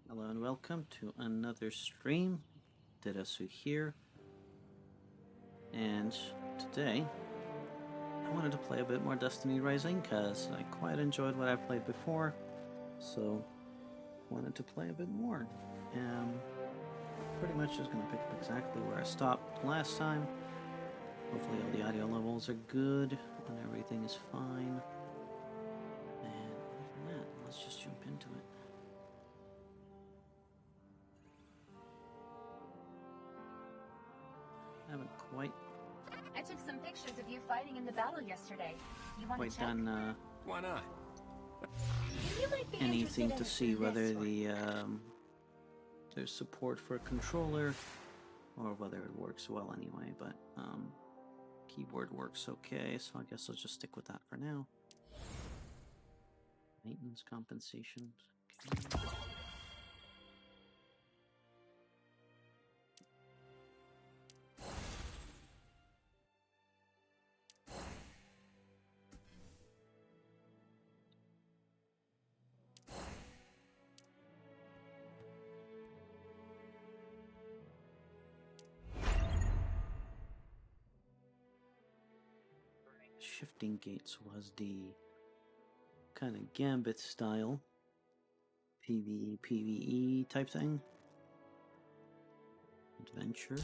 Hello and welcome to another stream. Dedasu here. And today, I wanted to play a bit more Destiny Rising because I quite enjoyed what I played before. So, wanted to play a bit more. Pretty much just going to pick up exactly where I stopped last time. Hopefully all the audio levels are good and everything is fine. And other than that, let's just jump into it. I haven't quite I took some pictures of you fighting in the battle yesterday. You want to check? done Why not? You might be anything interested to in see this whether one. there's support for a controller or whether it works well anyway, but keyboard works okay, so I guess I'll just stick with that for now. Maintenance compensation. Okay. Shifting gates was the kind of Gambit style PvE, PvE type thing. Adventure.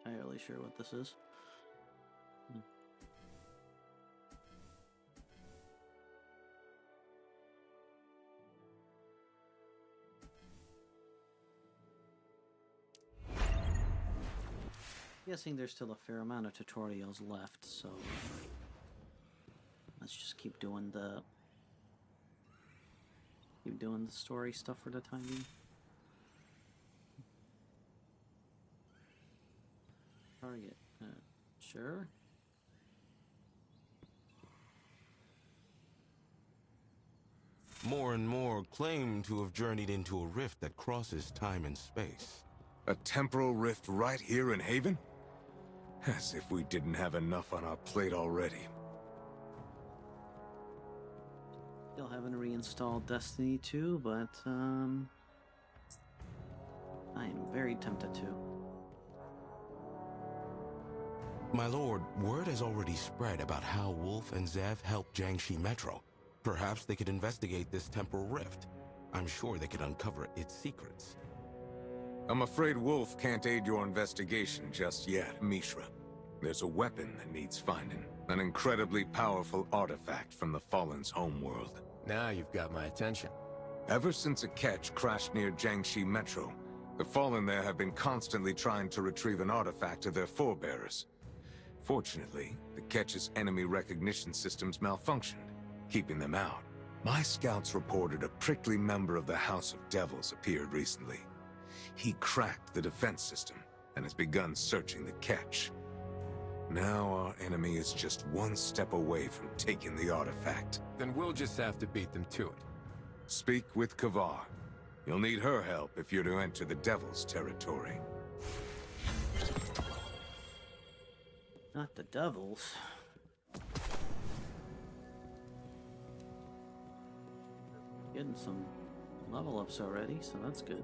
Not entirely sure what this is. Guessing there's still a fair amount of tutorials left, so let's just keep doing the story stuff for the time being. Target, sure. More and more claim to have journeyed into a rift that crosses time and space. A temporal rift right here in Haven? As if we didn't have enough on our plate already. Still haven't reinstalled Destiny 2, but I am very tempted to. My lord, word has already spread about how Wolf and Zev helped Jiangxi Metro. Perhaps they could investigate this temporal rift. I'm sure they could uncover its secrets. I'm afraid Wolf can't aid your investigation just yet, Mishra. There's a weapon that needs finding. An incredibly powerful artifact from the Fallen's homeworld. Now you've got my attention. Ever since a ketch crashed near Jiangxi Metro, the Fallen there have been constantly trying to retrieve an artifact of their forebearers. Fortunately, the ketch's enemy recognition systems malfunctioned, keeping them out. My scouts reported a prickly member of the House of Devils appeared recently. He cracked the defense system and has begun searching the ketch. Now our enemy is just one step away from taking the artifact. Then we'll just have to beat them to it. Speak with Kavar. You'll need her help if you're to enter the Devil's territory. Not the Devils. Getting some level ups already, so that's good.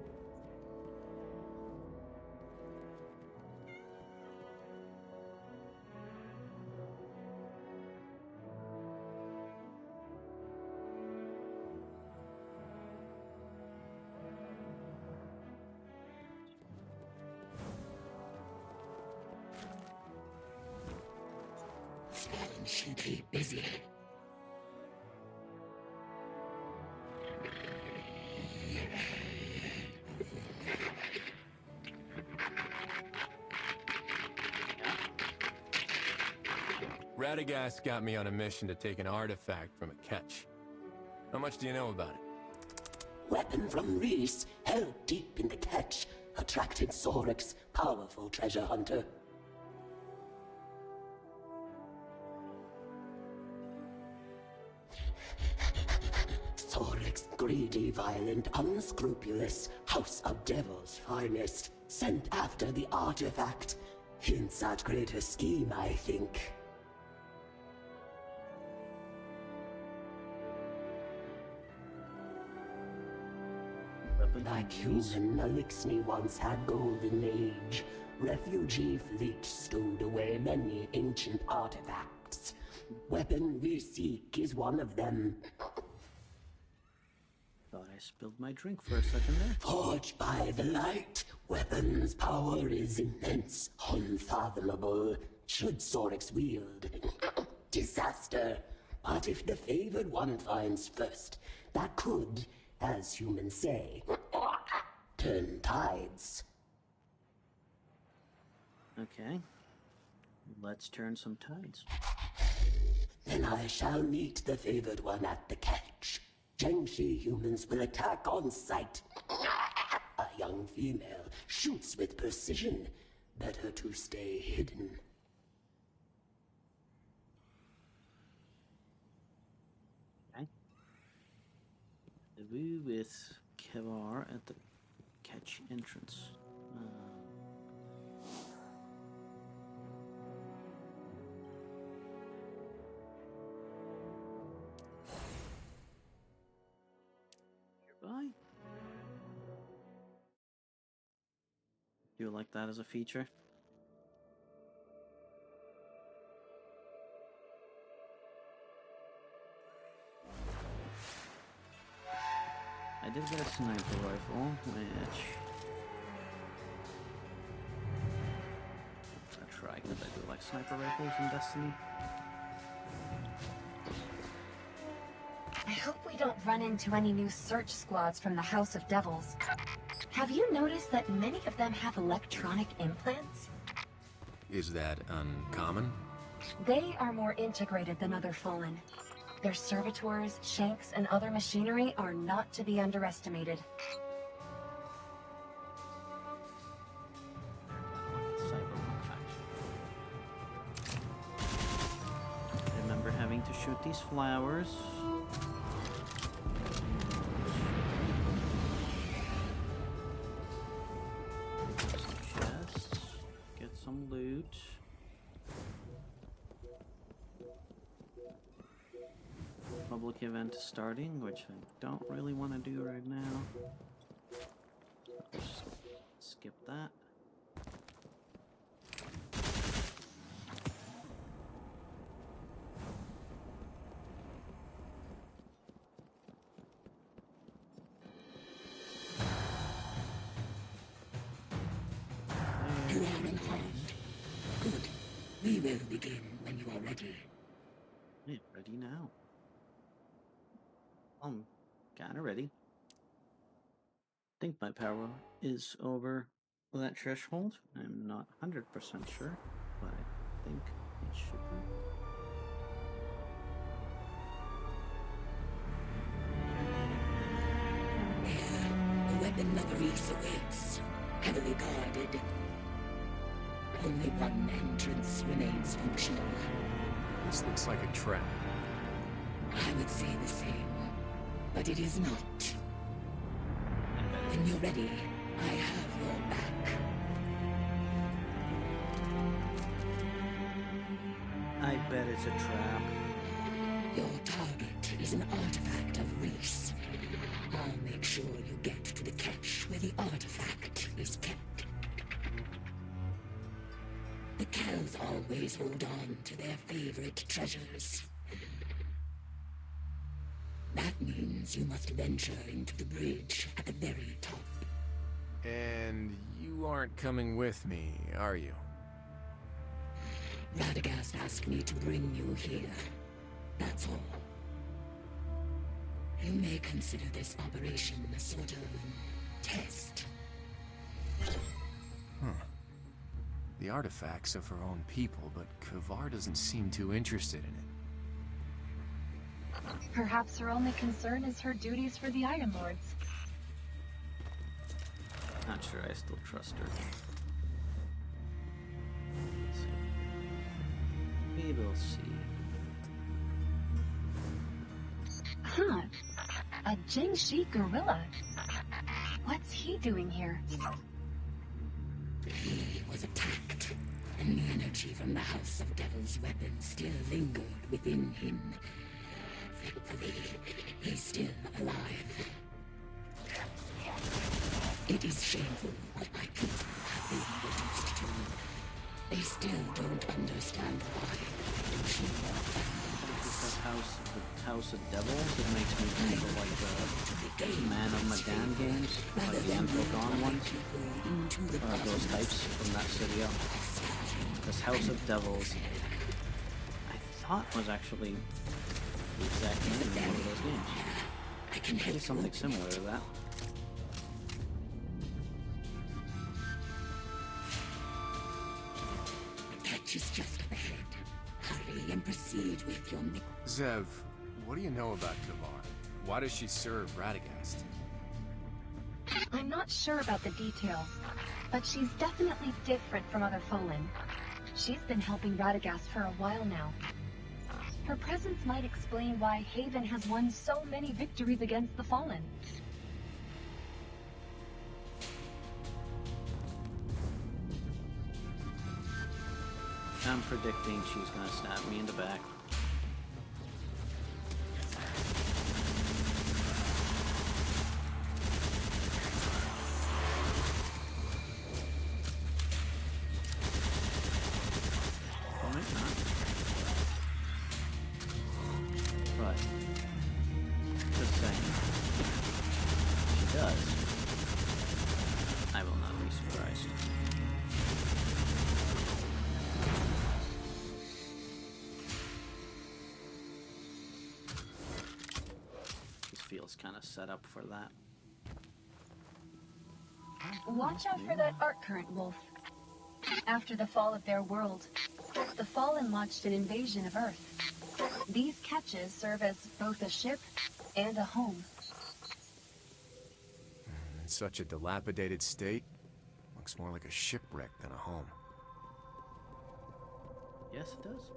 Should be busy. Radagast got me on a mission to take an artifact from a ketch. How much do you know about it? Weapon from Reese, held deep in the ketch, attracted Sorik's powerful treasure hunter. Sorik's greedy, violent, unscrupulous House of Devils finest, sent after the artifact. Hints at greater scheme, I think. weapon. Like please. human Elixni once had golden age, refugee fleet stowed away many ancient artifacts. Weapon we seek is one of them. Thought I spilled my drink for a second there. Forged by the light, weapons' power is immense, unfathomable. Should Sorix wield disaster. But if the favored one finds first, that could, as humans say, turn tides. Okay. Let's turn some tides. Then I shall meet the favored one at the catch. Jiangshi humans will attack on sight. A young female shoots with precision. Better to stay hidden. Okay. Rendezvous with Kevar at the catch entrance. Nearby. Do you like that as a feature? I did get a sniper rifle, which I'll try because I do like sniper rifles in Destiny. I hope we don't run into any new search squads from the House of Devils. Have you noticed that many of them have electronic implants? Is that uncommon? They are more integrated than other Fallen. Their servitors, shanks, and other machinery are not to be underestimated. Cyberpunk faction. Remember having to shoot these flowers. Some chests. Get some loot. Public event is starting, which I don't really want to do right now. Just skip that. You are unharmed. Good. We will begin when you are ready. Yeah, ready now. Kinda ready. Think my power is over that threshold. I'm not 100% sure, but I think it should be. There, the weapon of Reese awaits, heavily guarded. Only one entrance remains functional. This looks like a trap. I would say the same, but it is not. When you're ready, I have your back. I bet it's a trap. Your target is an artifact of Reese. I'll make sure you get to the catch where the artifact is kept. The Kells always hold on to their favorite treasures. That means you must venture into the bridge at the very top. And you aren't coming with me, are you? Radagast asked me to bring you here. That's all. You may consider this operation a sort of test. The artifacts are for our own people, but Kevar doesn't seem too interested in it. Perhaps her only concern is her duties for the Iron Lords. Not sure I still trust her. We will see. Huh. A Jiangshi gorilla. What's he doing here? He was attacked, and the energy from the House of Devil's weapon still lingered within him. Thankfully, he's still alive. shameful what my people have been reduced to. They still don't understand why she Because the House of Devils, it makes me think of like the Man of Medan games, like the Anthrogon ones. Those types from that studio. This House of Devils, I thought was actually the exact name of one of those games. Maybe something similar to that. catch is just ahead. Hurry and proceed with your mission. Zev, what do you know about Kavar? Why does she serve Radagast? I'm not sure about the details, but she's definitely different from other Fallen. She's been helping Radagast for a while now. Her presence might explain why Haven has won so many victories against the Fallen. I'm predicting she's gonna stab me in the back. Or maybe not. But just saying, if she does, I will not be surprised. Feels kind of set up for that. Watch out for that arc current, Wolf. After the fall of their world, the Fallen launched an invasion of Earth. These catches serve as both a ship and a home. In such a dilapidated state, looks more like a shipwreck than a home. Yes, it does.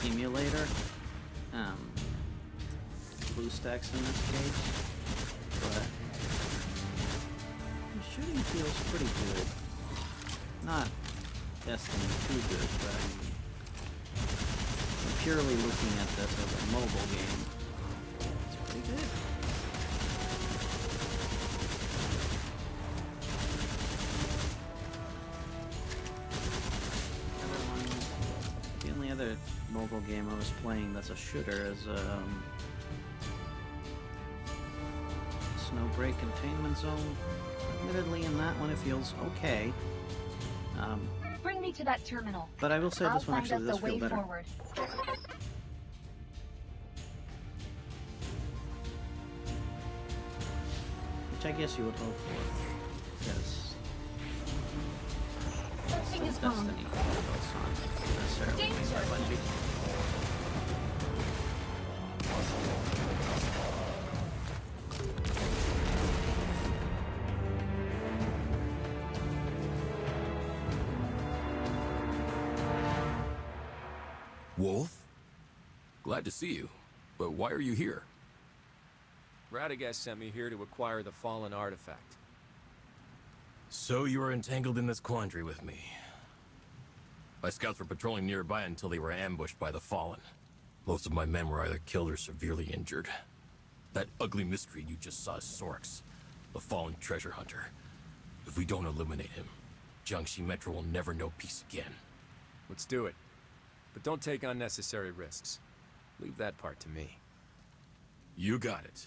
Emulator, BlueStacks in this case, but the shooting feels pretty good. Not Destiny too good, but I mean, I'm purely looking at this as a mobile game. It's pretty good. The only other mobile game I was playing that's a shooter is Snowbreak Containment Zone. Admittedly, in that one it feels okay. Bring me to that terminal. But I will say I'll this one find actually us does a way feel better. forward. Which I guess you would hope for, because Something is Destiny wrong. it's not necessarily made by Bungie. Wolf? Glad to see you. But why are you here? Radagast sent me here to acquire the fallen artifact. So you were entangled in this quandary with me. My scouts were patrolling nearby until they were ambushed by the Fallen. Most of my men were either killed or severely injured. That ugly mystery you just saw is Sorix, the Fallen treasure hunter. If we don't eliminate him, Jiangxi Metro will never know peace again. Let's do it. But don't take unnecessary risks. Leave that part to me. You got it.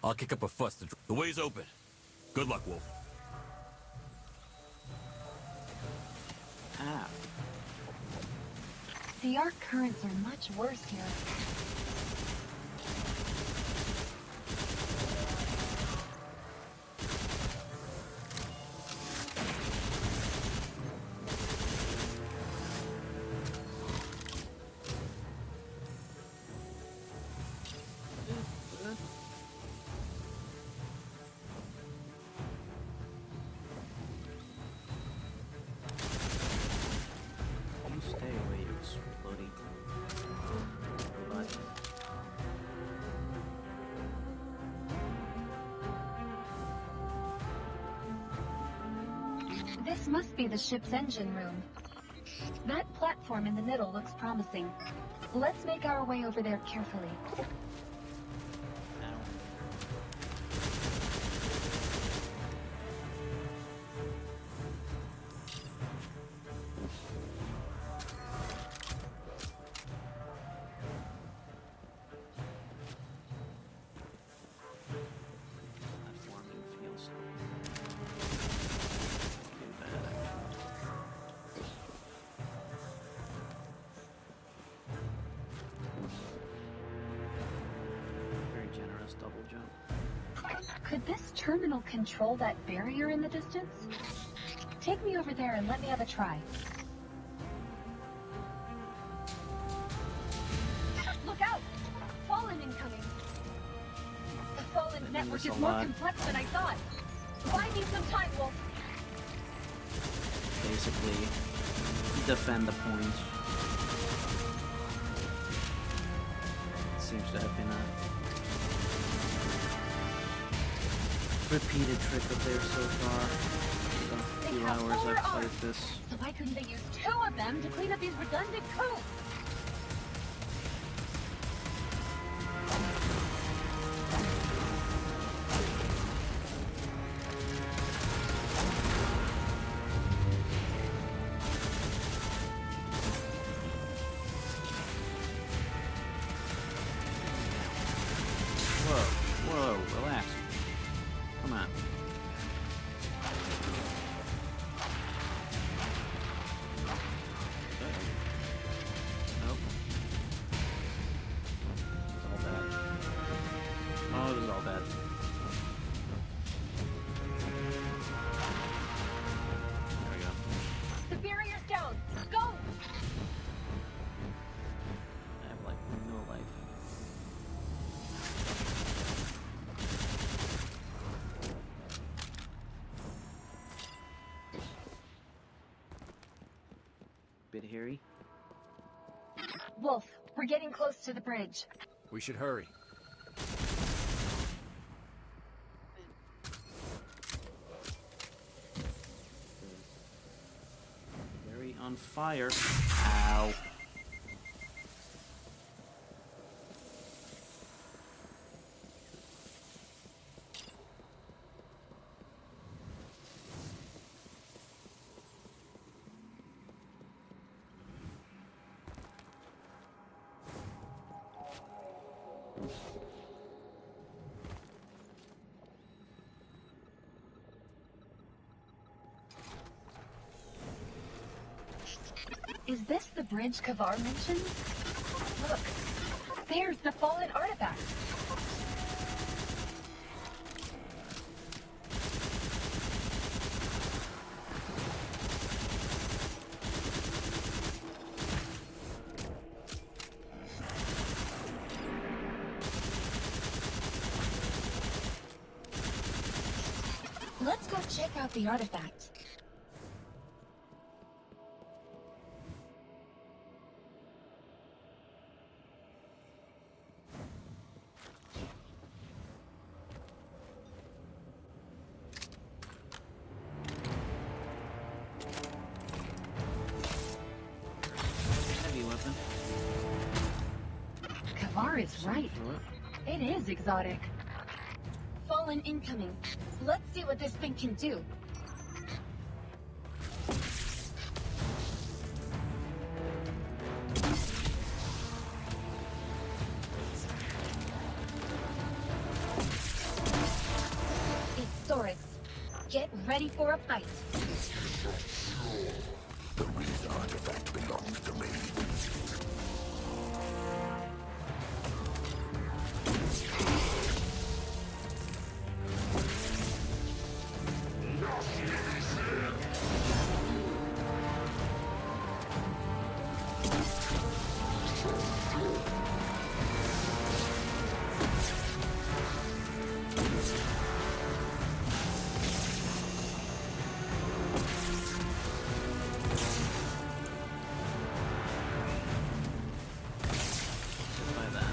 I'll kick up a fuss. The way's open. Good luck, Wolf. Ah. The arc currents are much worse here. You stay away, you explodey. Robot. This must be the ship's engine room. That platform in the middle looks promising. Let's make our way over there carefully. Ow. Platforming feels too bad, actually. Very generous double jump. Could this terminal control that barrier in the distance? Take me over there and let me have a try. Look out! Fallen incoming! The Fallen's network this is a more lot. complex than I thought. Buy me some time, Wolf. Basically, defend the points. Seems to have been a repeated trick of theirs so far. The They few have hours four I've played arcs. this. So why couldn't they use 2 of them to clean up these redundant codes? Whoa, whoa, relax. Come on. Nope. It's all bad. Oh, it was all bad. There we go. The barrier's down. Go! I have like no life. Bit hairy. Wolf, we're getting close to the bridge. We should hurry. Very on fire. Ow. Is this the bridge Kavar mentioned? Look, there's the fallen artifact. Let's go check out the artifact. Heavy weapon. Kavar is right. Throw it. It is exotic. Fallen incoming. Let's see what this thing can do. It's Soryx. Get ready for a fight. The Reed artifact belongs to me. By that.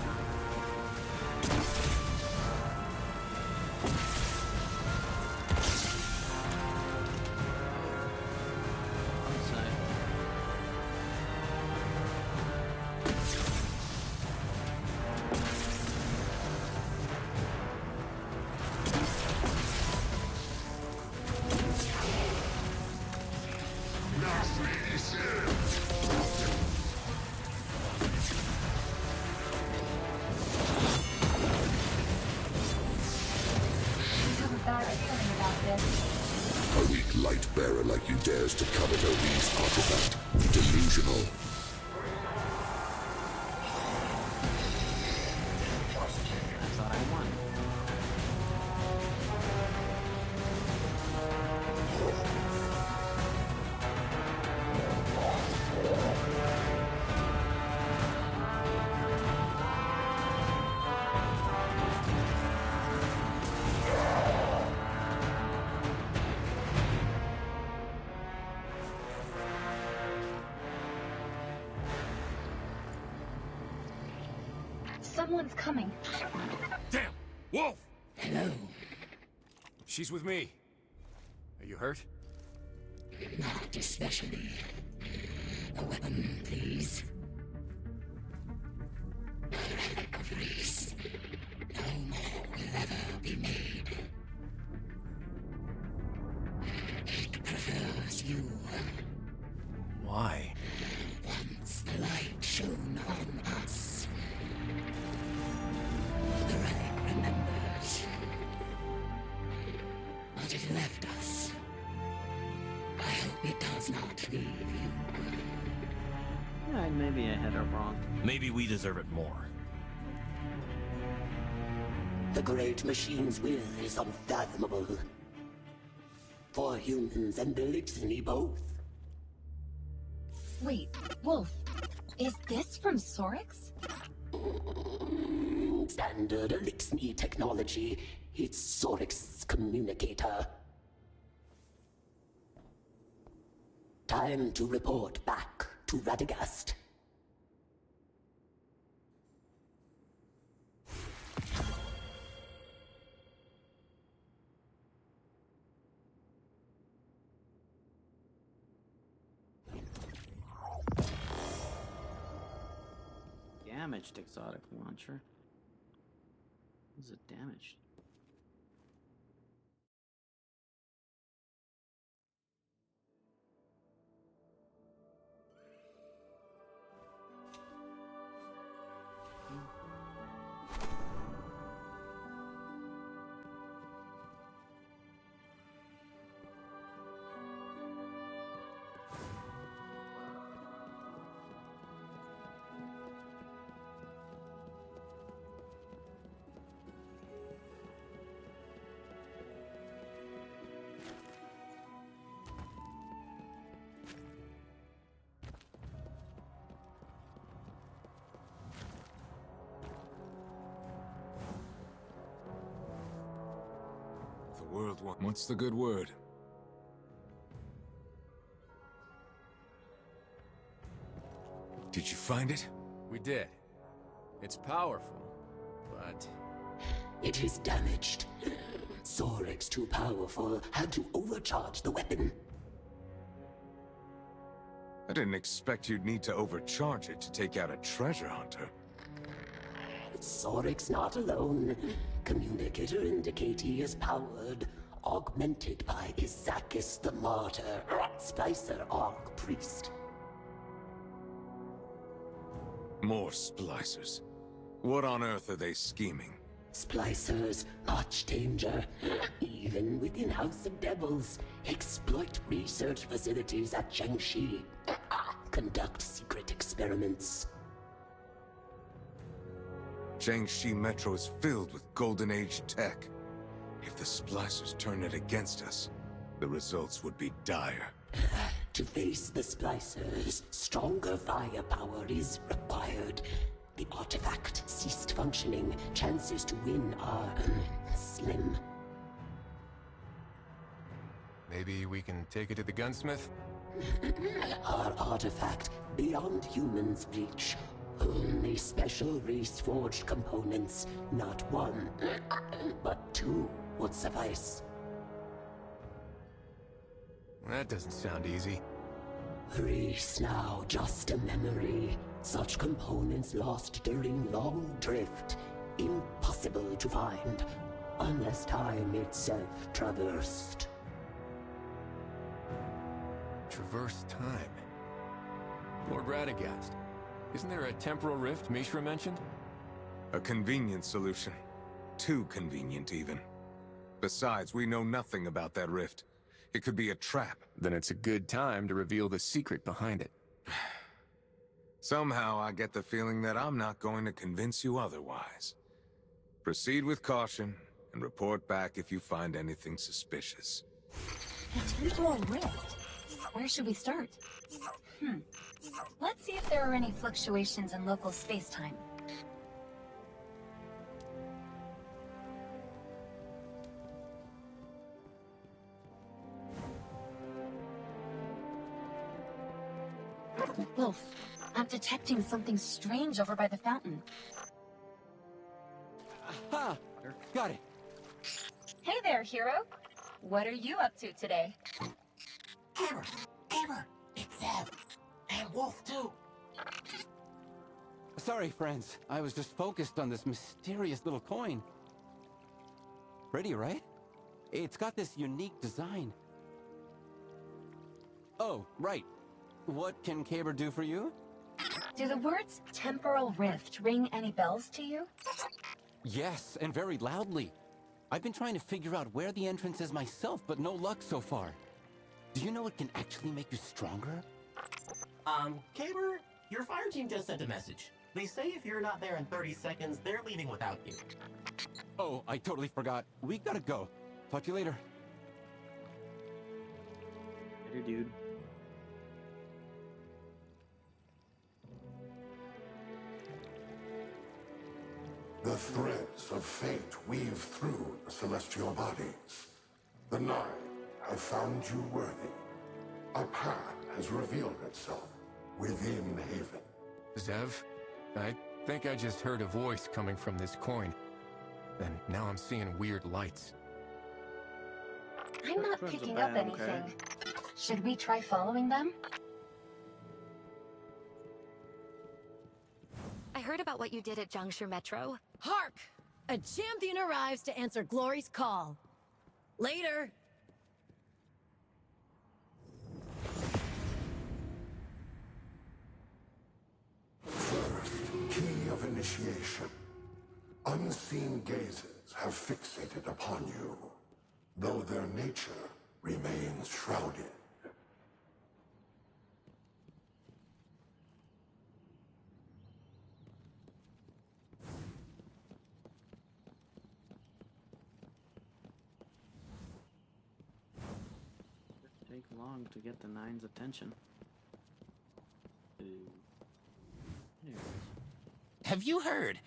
Inside. I have a bad feeling about this. A weak light bearer like you dares to covet a Reed's artifact. Delusional. I thought I won. Someone's coming. Damn! Wolf! Hello. She's with me. Are you hurt? Not especially. A weapon, please. The relic of Reese. No more will ever be made. It prefers you. Why? Once the light shone on us. The relic remembers. But it left us. I hope it does not leave you. Yeah, maybe I had her wrong. Maybe we deserve it more. The great machine's will is unfathomable. For humans and Elixir both. Wait, Wolf, is this from Sorix? Standard Elixir technology. It's Sorix's communicator. Time to report back to Radagast. Damaged exotic launcher. Is it damaged? The world what's the good word? Did you find it? We did. It's powerful, but It is damaged. Sorix, too powerful, had to overcharge the weapon. I didn't expect you'd need to overcharge it to take out a treasure hunter. Sorix not alone. Communicator indicate he is powered, augmented by Isakis the Martyr, Splicer Arc Priest. More splicers. What on earth are they scheming? Splicers, much danger. Eve even within House of Devils, exploit research facilities at Jiangxi, conduct secret experiments. Jiangxi Metro is filled with Golden Age tech. If the Splicers turn it against us, the results would be dire. To face the Splicers, stronger firepower is required. The artifact ceased functioning. Chances to win are slim. Maybe we can take it to the gunsmith? Our artifact, beyond humans' reach. Only special race-forged components, not one, but two, would suffice. That doesn't sound easy. Reese now just a memory. Such components lost during long drift. Impossible to find, unless time itself traversed. Traverse time. Lord Radagast, isn't there a temporal rift Mishra mentioned? A convenient solution. Too convenient, even. Besides, we know nothing about that rift. It could be a trap. Then it's a good time to reveal the secret behind it. Somehow I get the feeling that I'm not going to convince you otherwise. Proceed with caution, and report back if you find anything suspicious. A temporal rift? Where should we start? Let's see if there are any fluctuations in local space-time. Wolf, I'm detecting something strange over by the fountain. Aha! Got it. Hey there, hero. What are you up to today? Amber, it's them. And Wolf too. Sorry, friends. I was just focused on this mysterious little coin. Pretty, right? It's got this unique design. Oh, right. What can Caber do for you? Do the words temporal rift ring any bells to you? Yes, and very loudly. I've been trying to figure out where the entrance is myself, but no luck so far. Do you know it can actually make you stronger? Caber, your fire team just sent a message. They say if you're not there in 30 seconds, they're leaving without you. Oh, I totally forgot. We gotta go. Talk to you later. Later, dude. The threads of fate weave through the celestial bodies. The Nine have found you worthy. A path has revealed itself within Haven. Zev, I think I just heard a voice coming from this coin. And now I'm seeing weird lights. I'm not Those are picking bad, up anything. okay. Should we try following them? I heard about what you did at Jiangxi Metro. Hark! A champion arrives to answer Glory's call. Later! First, key of initiation. Unseen gazes have fixated upon you, though their nature remains shrouded. Take long to get the Nine's attention. There it is. Have you heard?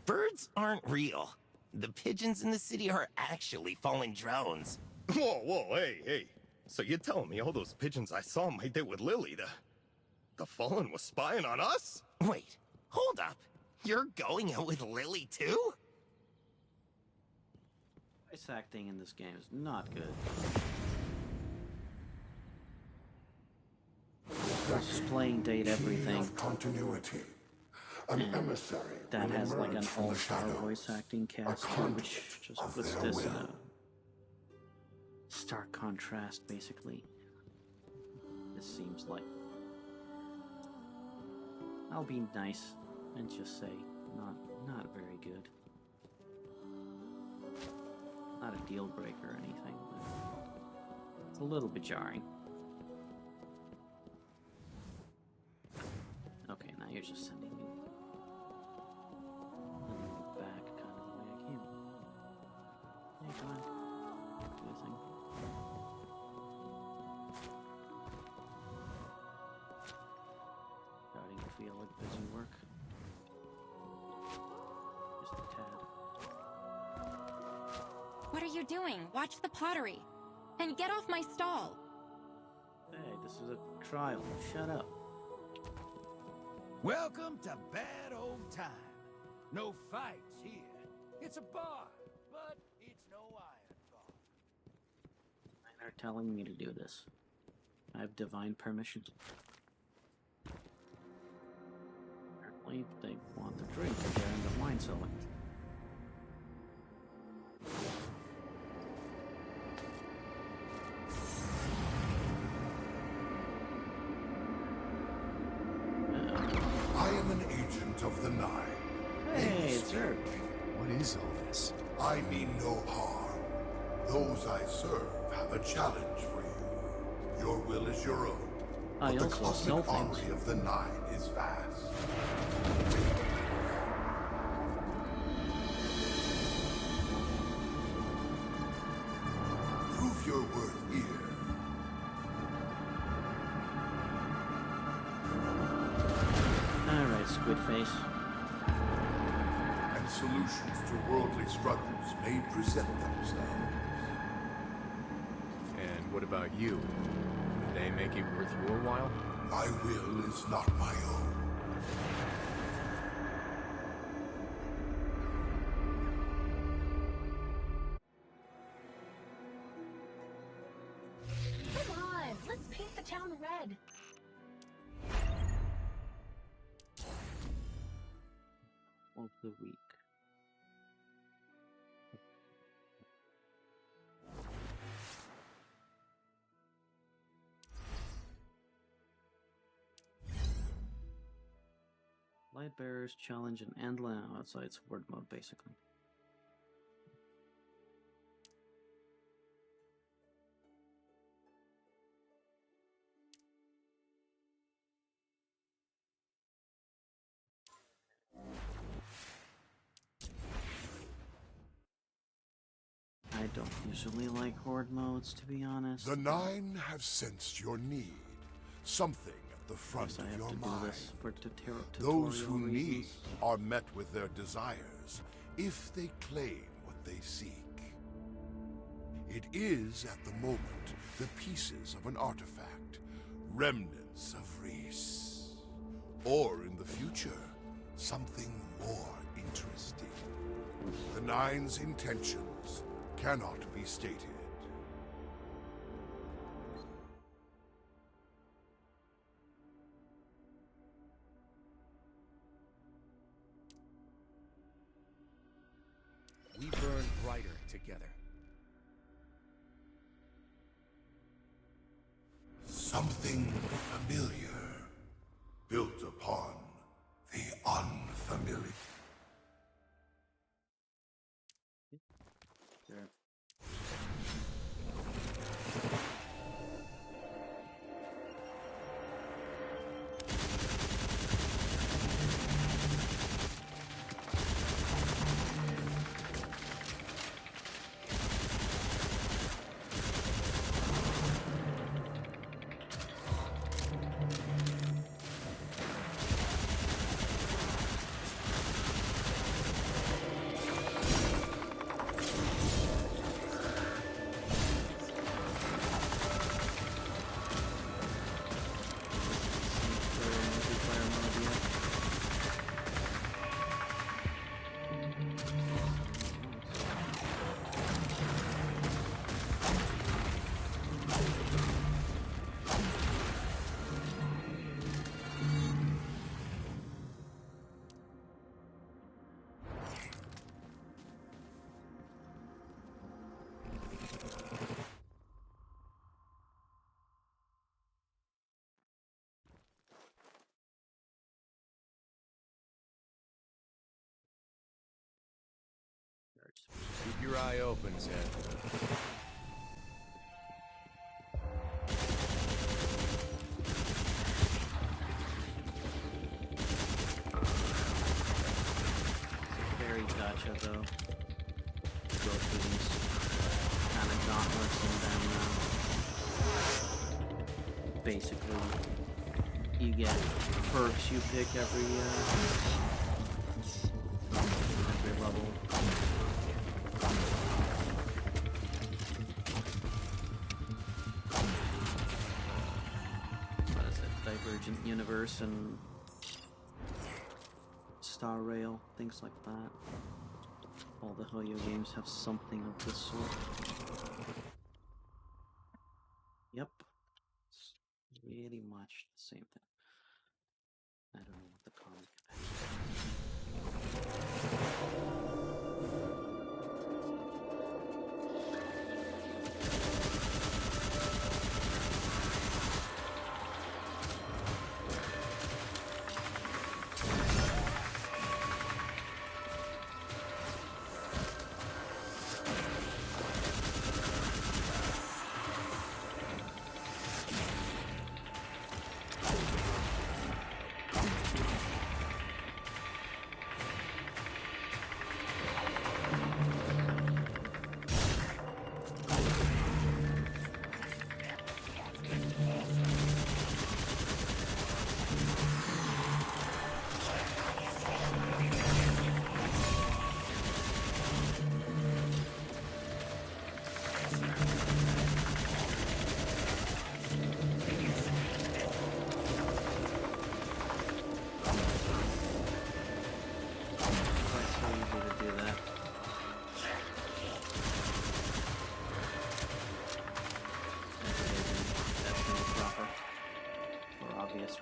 Birds aren't real. The pigeons in the city are actually fallen drones. Whoa, hey. So you're telling me all those pigeons I saw my day with Lily, the Fallen was spying on us? Wait, hold up. You're going out with Lily too? Voice acting in this game is not good. Displaying date everything. Key of continuity. An emissary That will has like an emerge from the all-star shadows. voice acting cast, A too, conduit which just of puts their this in will. a stark contrast, basically. This seems like... I'll be nice and just say, not very good. Not a deal breaker or anything, but it's a little bit jarring. Okay, now you're just sending me back kind of the way I came. Hey, come on. Do your thing. Starting to feel like busy work. Just a tad. What are you doing? Watch the pottery. And get off my stall. Hey, this is a trial. Shut up. Welcome to Bad Old Time. No fights here. It's a bar, but it's no iron bar. They're telling me to do this. I have divine permission. Apparently, they want the drink. They're into wine selling. I am an agent of the Nine. Hey, it's her. What is all this? I mean no harm. Those I serve have a challenge for you. Your will is your own. I But the also sell cosmic things. armory of the Nine is vast. Prove your worth here. Alright, Squid Face. And solutions to worldly struggles may present themselves. And what about you? Do they make it worth your while? My will is not my own. Come on, let's paint the town red. Of the week. Light bearers challenge an Andalin outside sword mode, basically. I don't usually like horde modes, to be honest. The Nine have sensed your need. Something at the front Guess I of have your to do mind. this for tutorial Those who reasons. need are met with their desires if they claim what they seek. It is, at the moment, the pieces of an artifact, remnants of Reese. Or, in the future, something more interesting. The Nine's intentions cannot be stated. We burn brighter together. Something familiar, built upon the unfamiliar. Sure. your eye open, Zed. Very gotcha, though. Go through these kind of gauntlets and then basically you get perks you pick every level. What is it? Divergent Universe and Star Rail, things like that. All the Hoyo games have something of this sort. Yep. It's really much the same thing. I don't know what the comic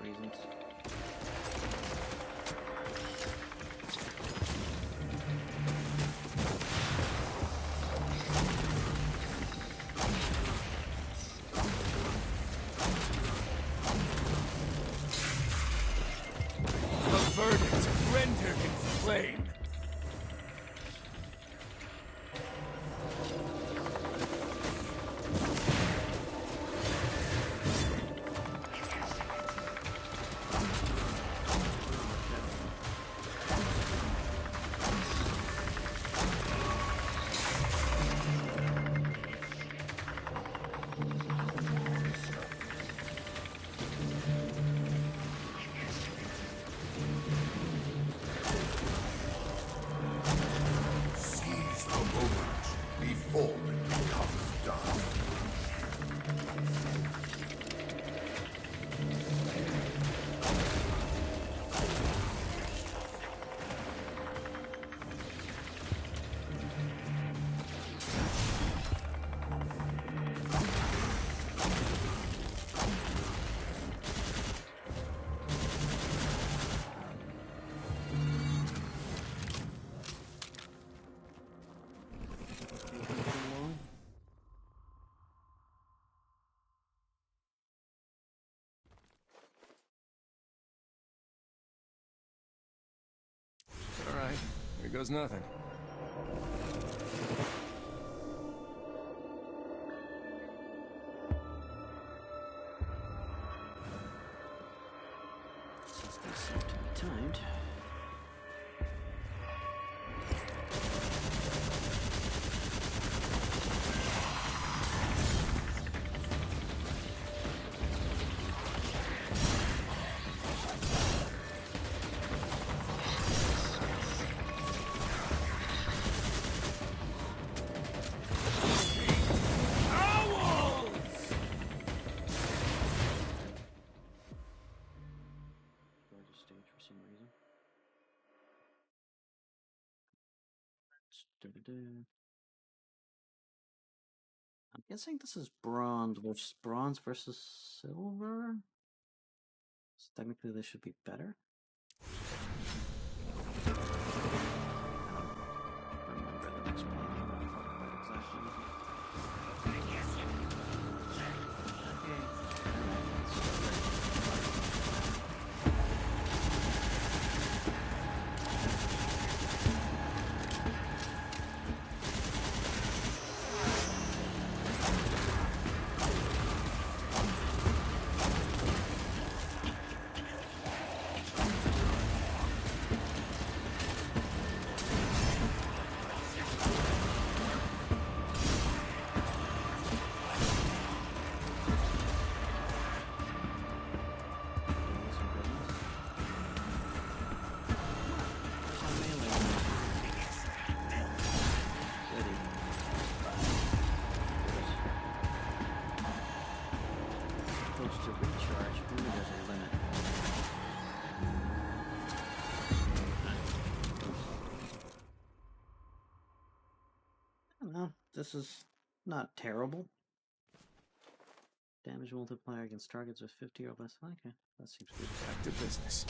reasons. The verdict rendered in flame. Seize the moment before it becomes done. All right, here goes nothing. Since they seem to be timed. Gorgeous stage for some reason. I'm guessing this is bronze versus silver. So technically, this should be better. I don't remember the next painting quite exactly. this is not terrible. Damage multiplier against targets with 50 or less. Okay, that seems good. Back to business.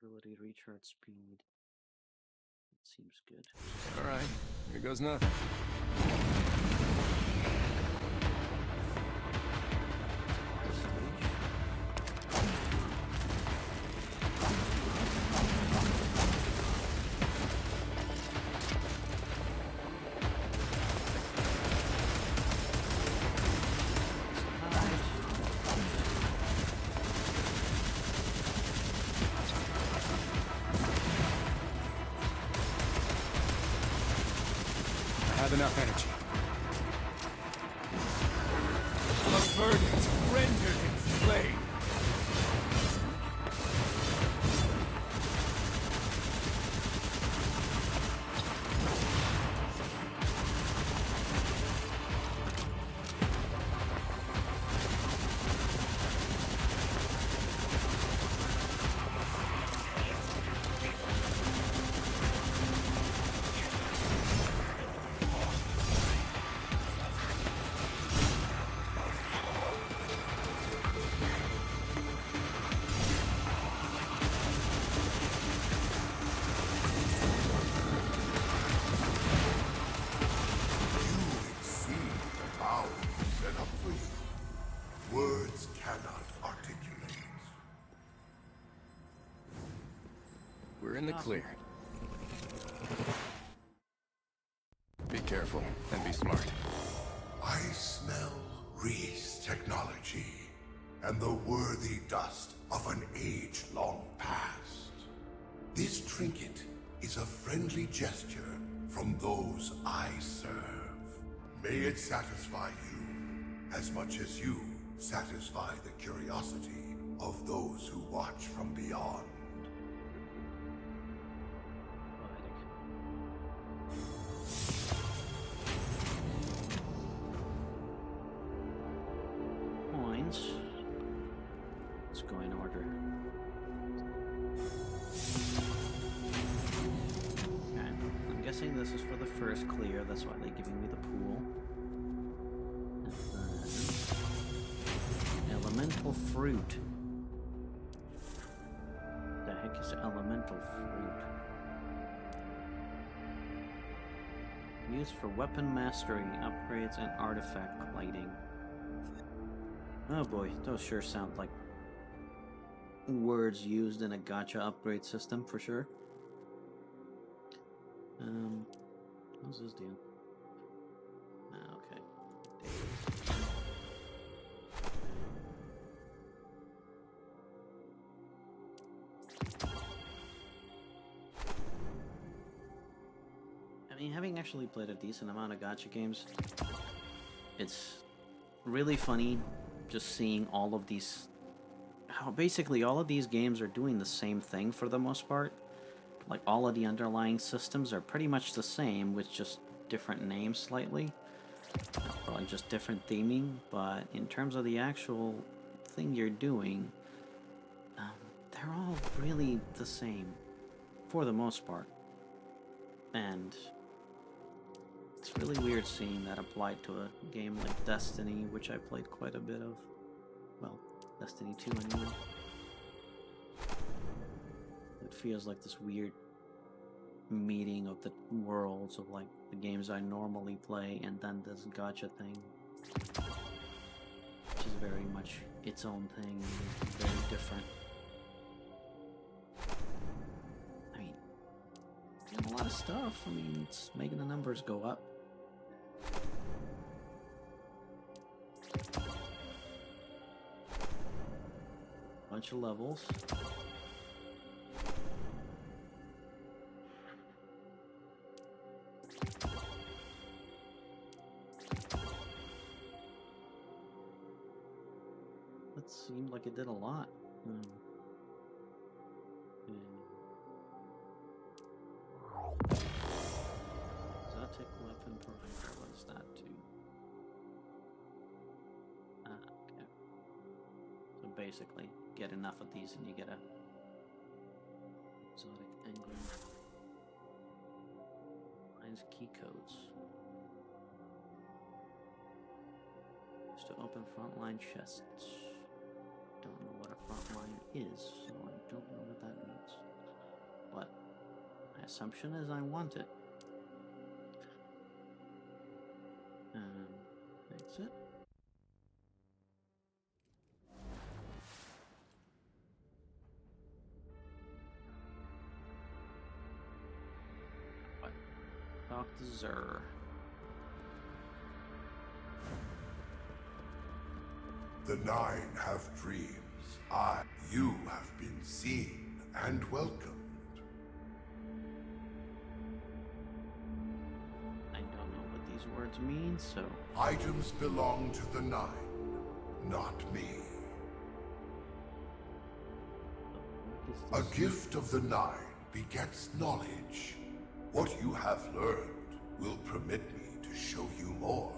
Ability, recharge speed. That seems good. Alright, here goes nothing. Enough energy. A verdict rendered in flame. Words cannot articulate. We're in the clear. Be careful and be smart. I smell Reese technology and the worthy dust of an age-long past. This trinket is a friendly gesture from those I serve. May it satisfy you as much as you satisfy the curiosity of those who watch from beyond. Coins. Let's go in order. Okay, I'm guessing this is for the first clear, that's why they're giving me the pool. Elemental fruit. The heck is elemental fruit? Used for weapon mastery, upgrades, and artifact lighting. Oh boy, those sure sound like words used in a gacha upgrade system for sure. What's this deal? Okay. mean, having actually played a decent amount of gacha games, it's really funny just seeing all of these, how basically all of these games are doing the same thing for the most part. Like, all of the underlying systems are pretty much the same, with just different names slightly. Probably just different theming, but in terms of the actual thing you're doing, they're all really the same, for the most part. And it's really weird seeing that applied to a game like Destiny, which I played quite a bit of. Well, Destiny 2 anyway. It feels like this weird meeting of the worlds of like the games I normally play and then this gacha thing, which is very much its own thing and very different. I mean, getting a lot of stuff. I mean, it's making the numbers go up. Bunch of levels. That seemed like it did a lot. Exotic weapon provider, what does that do? Okay. So basically, get enough of these and you get a exotic engram. Finds key codes. Used to open frontline chests. Don't know what a frontline is, so I don't know what that means. But my assumption is I want it. That's it. What? Talk to Xur. The Nine have dreams. You have been seen and welcomed. I don't know what these words mean, so... Items belong to the Nine, not me. A gift of the Nine begets knowledge. What you have learned will permit me to show you more.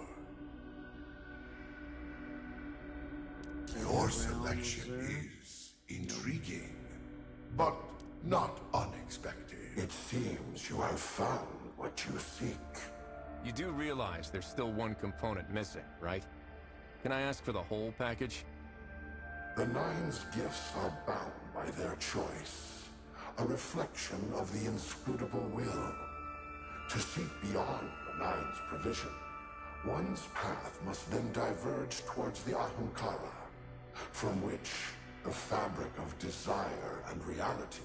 Your selection is intriguing, but not unexpected. It seems you have found what you seek. You do realize there's still one component missing, right? Can I ask for the whole package? The Nine's gifts are bound by their choice, a reflection of the inscrutable will. To seek beyond the Nine's provision, one's path must then diverge towards the Ahamkara, from which the fabric of desire and reality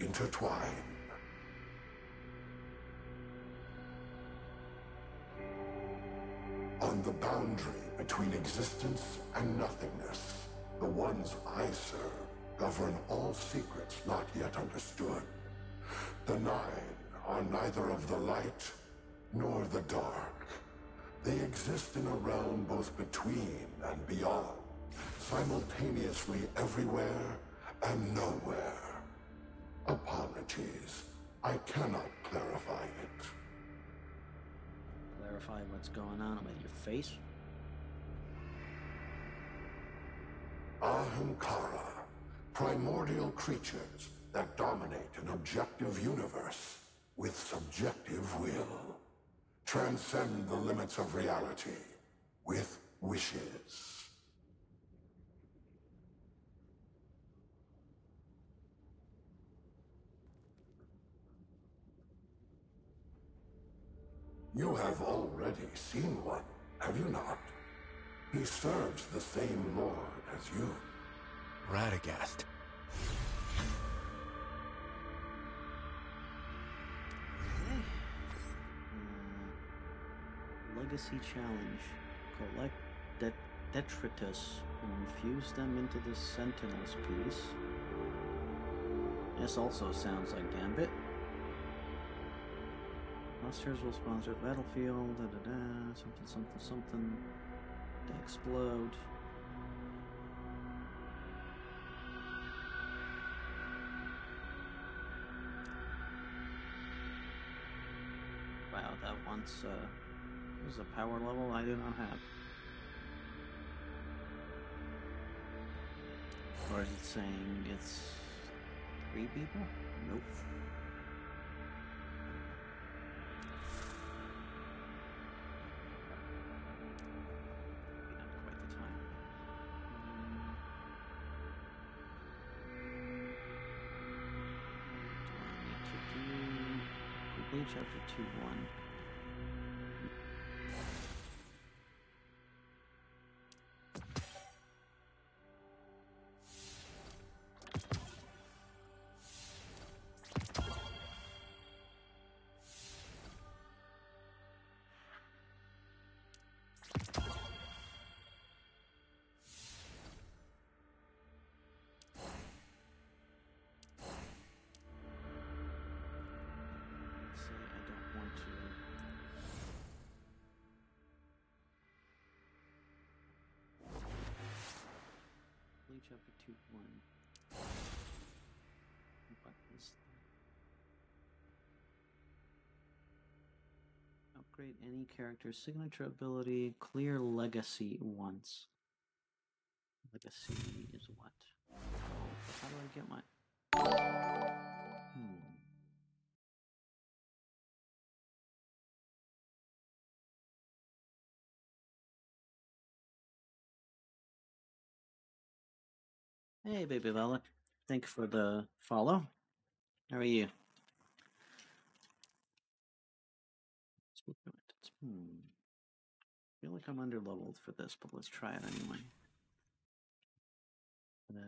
intertwine. On the boundary between existence and nothingness, the ones I serve govern all secrets not yet understood. The Nine are neither of the light nor the dark. They exist in a realm both between and beyond, simultaneously everywhere and nowhere. Apologies, I cannot clarify it. Clarify what's going on with your face? Ahamkara, primordial creatures that dominate an objective universe with subjective will. Transcend the limits of reality with wishes. You have already seen one, have you not? He serves the same lord as you. Radagast. Legacy challenge. Collect detritus and infuse them into the Sentinel's piece. This also sounds like Gambit. Clusters will sponsor battlefield, something, something, something. To explode. Wow, that once was a power level I do not have. Or is it saying it's 3 people? Nope. Not quite the time. Do I need to do complete chapter 2-1? Chapter 2-1. What is that? Upgrade any character's signature ability. Clear legacy once. Legacy is what? How do I get my... Hey, Baby Vela. Thank you for the follow. How are you? I feel like I'm under-leveled for this, but let's try it anyway. Great.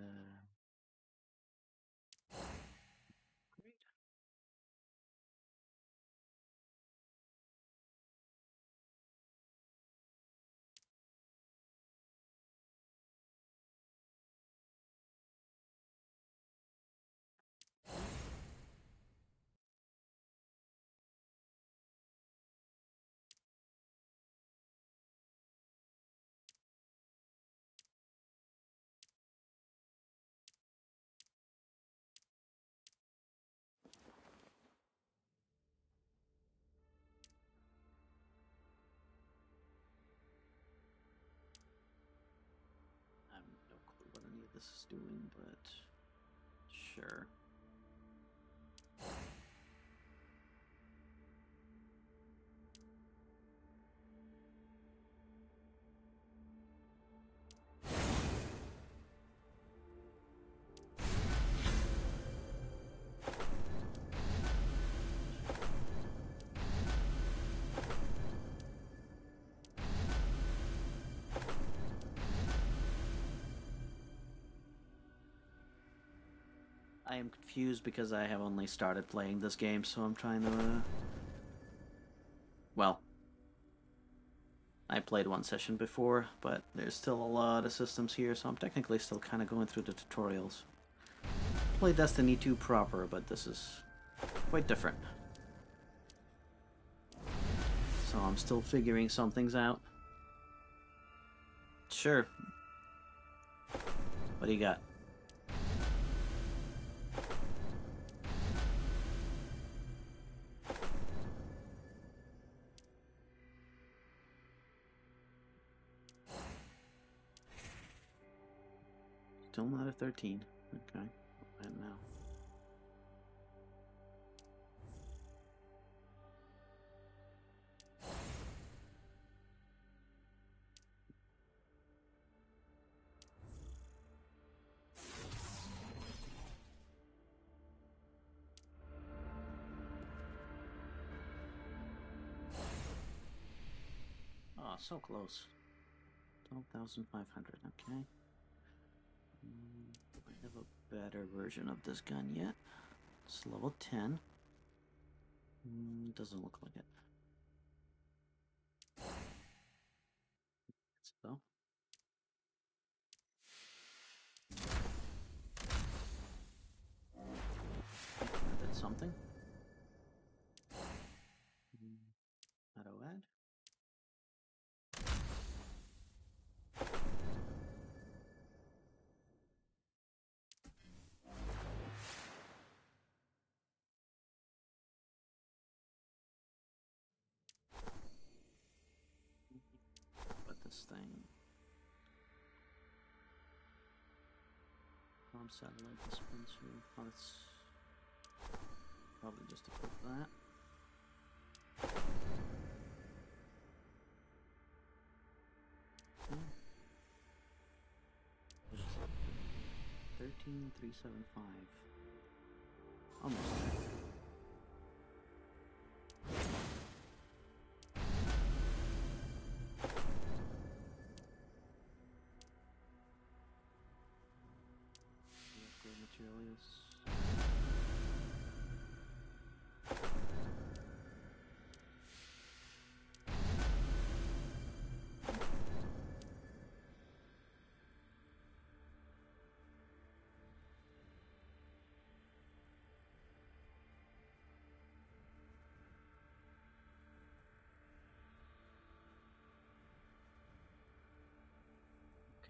I have no clue what any of this is doing, but sure. I am confused because I have only started playing this game, so I'm trying to... Well, I played one session before, but there's still a lot of systems here, so I'm technically still kind of going through the tutorials. Played Destiny 2 proper, but this is quite different. So I'm still figuring some things out. Sure. What do you got? Still not a 13. Okay. And now. Oh, so close. 12,500. Okay. I have a better version of this gun yet. It's level 10. Doesn't look like it. So. That's something. this thing? Bomb satellite dispenser. Oh, that's probably just equip that. Okay. 13375. Almost there. The materials.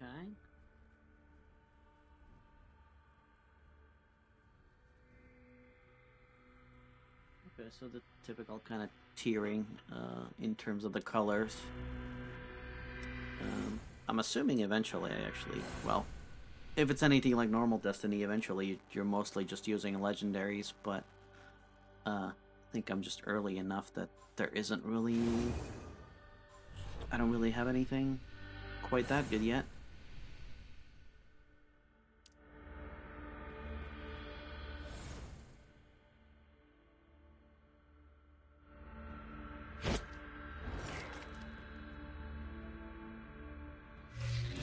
Okay. Okay, so the typical kind of tiering in terms of the colors. I'm assuming eventually I actually, well, if it's anything like normal Destiny, eventually you're mostly just using legendaries, but I think I'm just early enough that there isn't really, I don't really have anything quite that good yet.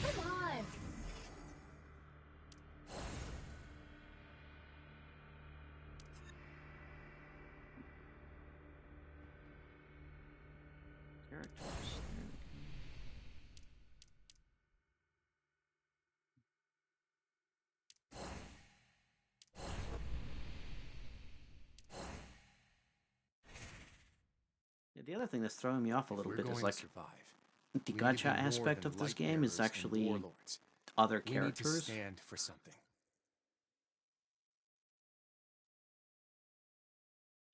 Come on! Characters. Yeah, the other thing that's throwing me off a little We're bit going is to like survive. the We need to gacha be more aspect than of this light game is bearers and actually warlords. other We need to characters. stand for something.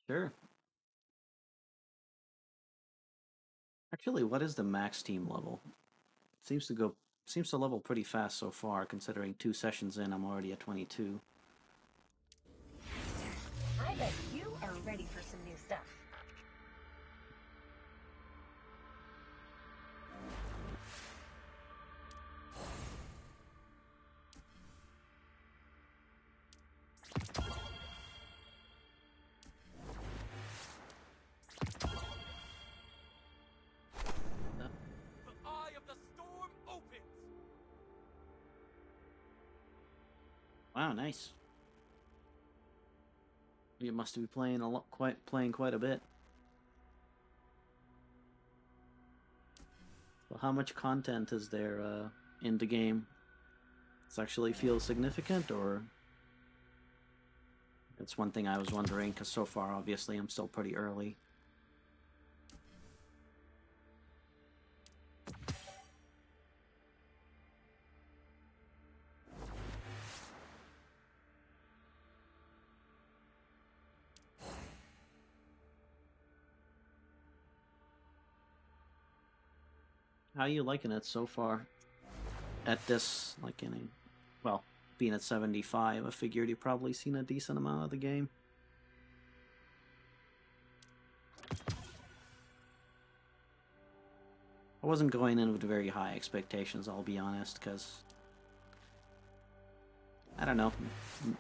Sure. Actually, what is the max team level? Seems to level pretty fast so far, considering 2 sessions in, I'm already at 22. I bet you are ready for some new stuff. The eye of the storm opens! Wow, nice. You must be playing playing quite a bit. So how much content is there in the game? Does it actually feel significant, or that's one thing I was wondering, because so far obviously I'm still pretty early. How are you liking it so far? At this, like, well, being at 75, I figured you've probably seen a decent amount of the game. I wasn't going in with very high expectations, I'll be honest, because I don't know,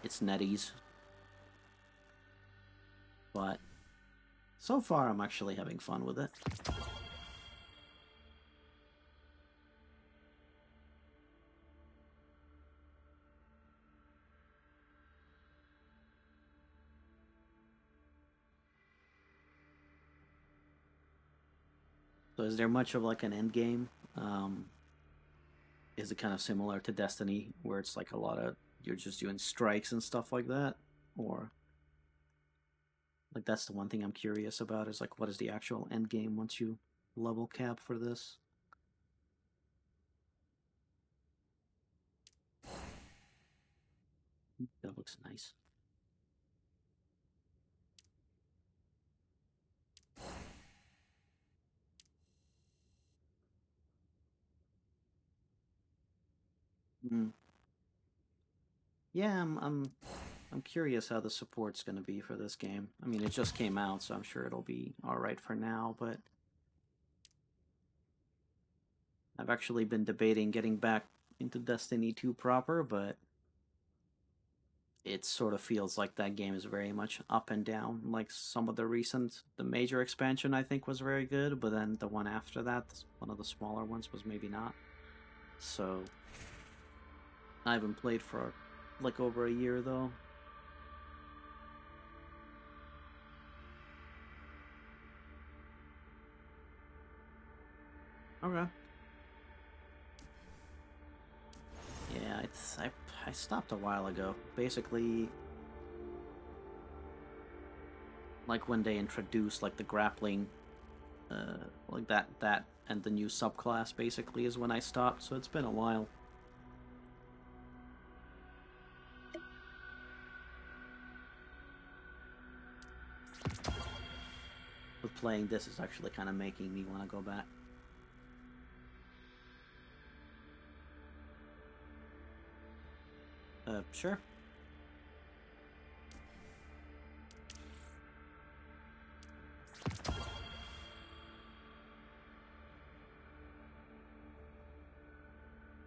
it's NetEase. But so far I'm actually having fun with it. So is there much of like an end game? Is it kind of similar to Destiny, where it's like a lot of, you're just doing strikes and stuff like that? Or like, that's the one thing I'm curious about, is like, what is the actual end game once you level cap for this? That looks nice. Hmm. Yeah, I'm curious how the support's going to be for this game. I mean, it just came out, so I'm sure it'll be all right for now, but I've actually been debating getting back into Destiny 2 proper, but it sort of feels like that game is very much up and down. Like some of the major expansion I think was very good, but then the one after that, one of the smaller ones, was maybe not. So I haven't played for like over a year though. Okay. Yeah, I stopped a while ago. Basically, like when they introduced like the grappling, like that and the new subclass basically is when I stopped. So it's been a while. But playing this is actually kind of making me want to go back. Sure.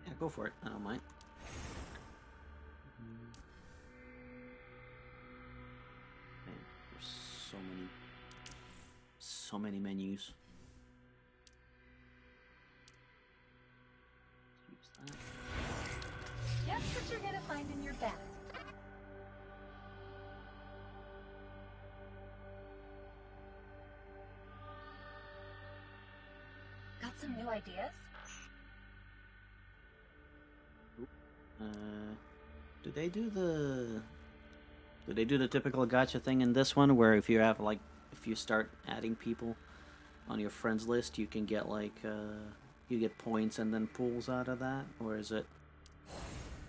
Yeah, go for it. I don't mind. Man, there's so many menus. Use that. Guess what you're gonna find in your bag. Got some new ideas? Do they do the typical gacha thing in this one where if you have like if you start adding people on your friends list, you can get like you get points and then pools out of that, or is it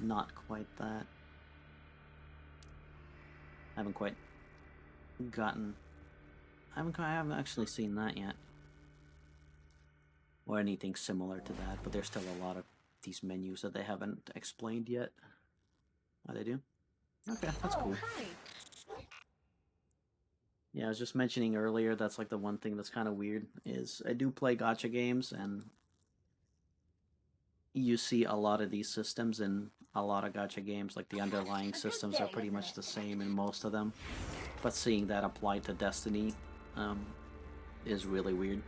not quite that? I haven't quite gotten. I haven't actually seen that yet, or anything similar to that. But there's still a lot of these menus that they haven't explained yet. Oh, they do? Okay, that's cool. Hi. Yeah, I was just mentioning earlier, that's like the one thing that's kind of weird, is I do play gacha games, and you see a lot of these systems in a lot of gacha games, like the underlying systems are pretty much the same in most of them, but seeing that applied to Destiny is really weird.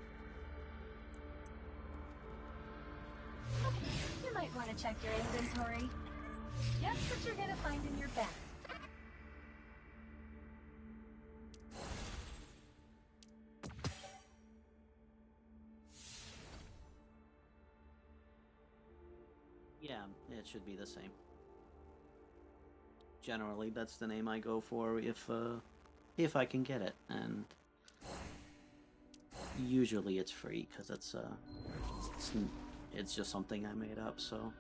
You might want to check your inventory. Guess what you're gonna find in your bag. Yeah, it should be the same. Generally, that's the name I go for if I can get it, and usually it's free because it's just something I made up. So.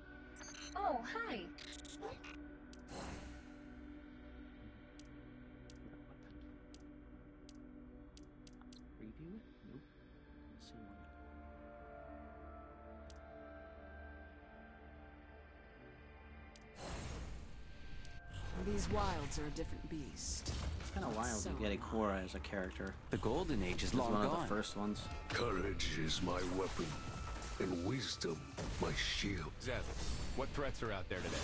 Oh, hi. Preview it? Nope. Let's see one. These wilds are a different beast. It's kind of wild to get Ikora as a character. The Golden Age is long one gone. of the first ones. Courage is my weapon, and wisdom my shield. Zeth, what threats are out there today?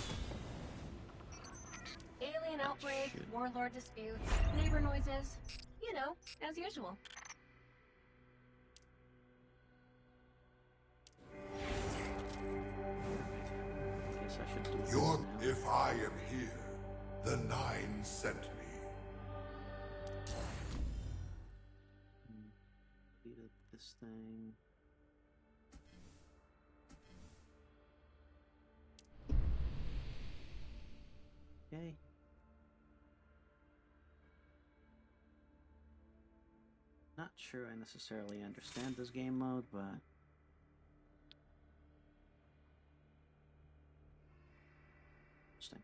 Alien outbreak, warlord disputes, neighbor noises. You know, as usual. Guess I should do this Your, now. if I am here, the Nine sent me. Deleted this thing. Okay. Not sure I necessarily understand this game mode, but interesting.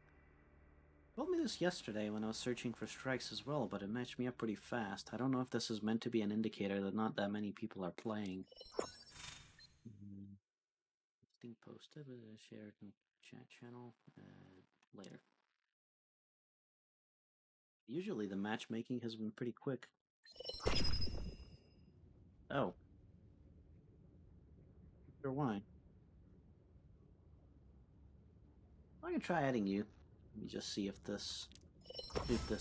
Told me this yesterday when I was searching for strikes as well, but it matched me up pretty fast. I don't know if this is meant to be an indicator that not that many people are playing. Listing posted, shared. Chat channel. Later. Usually the matchmaking has been pretty quick. Oh. Not sure why. I'm gonna try adding you. Let me just see if this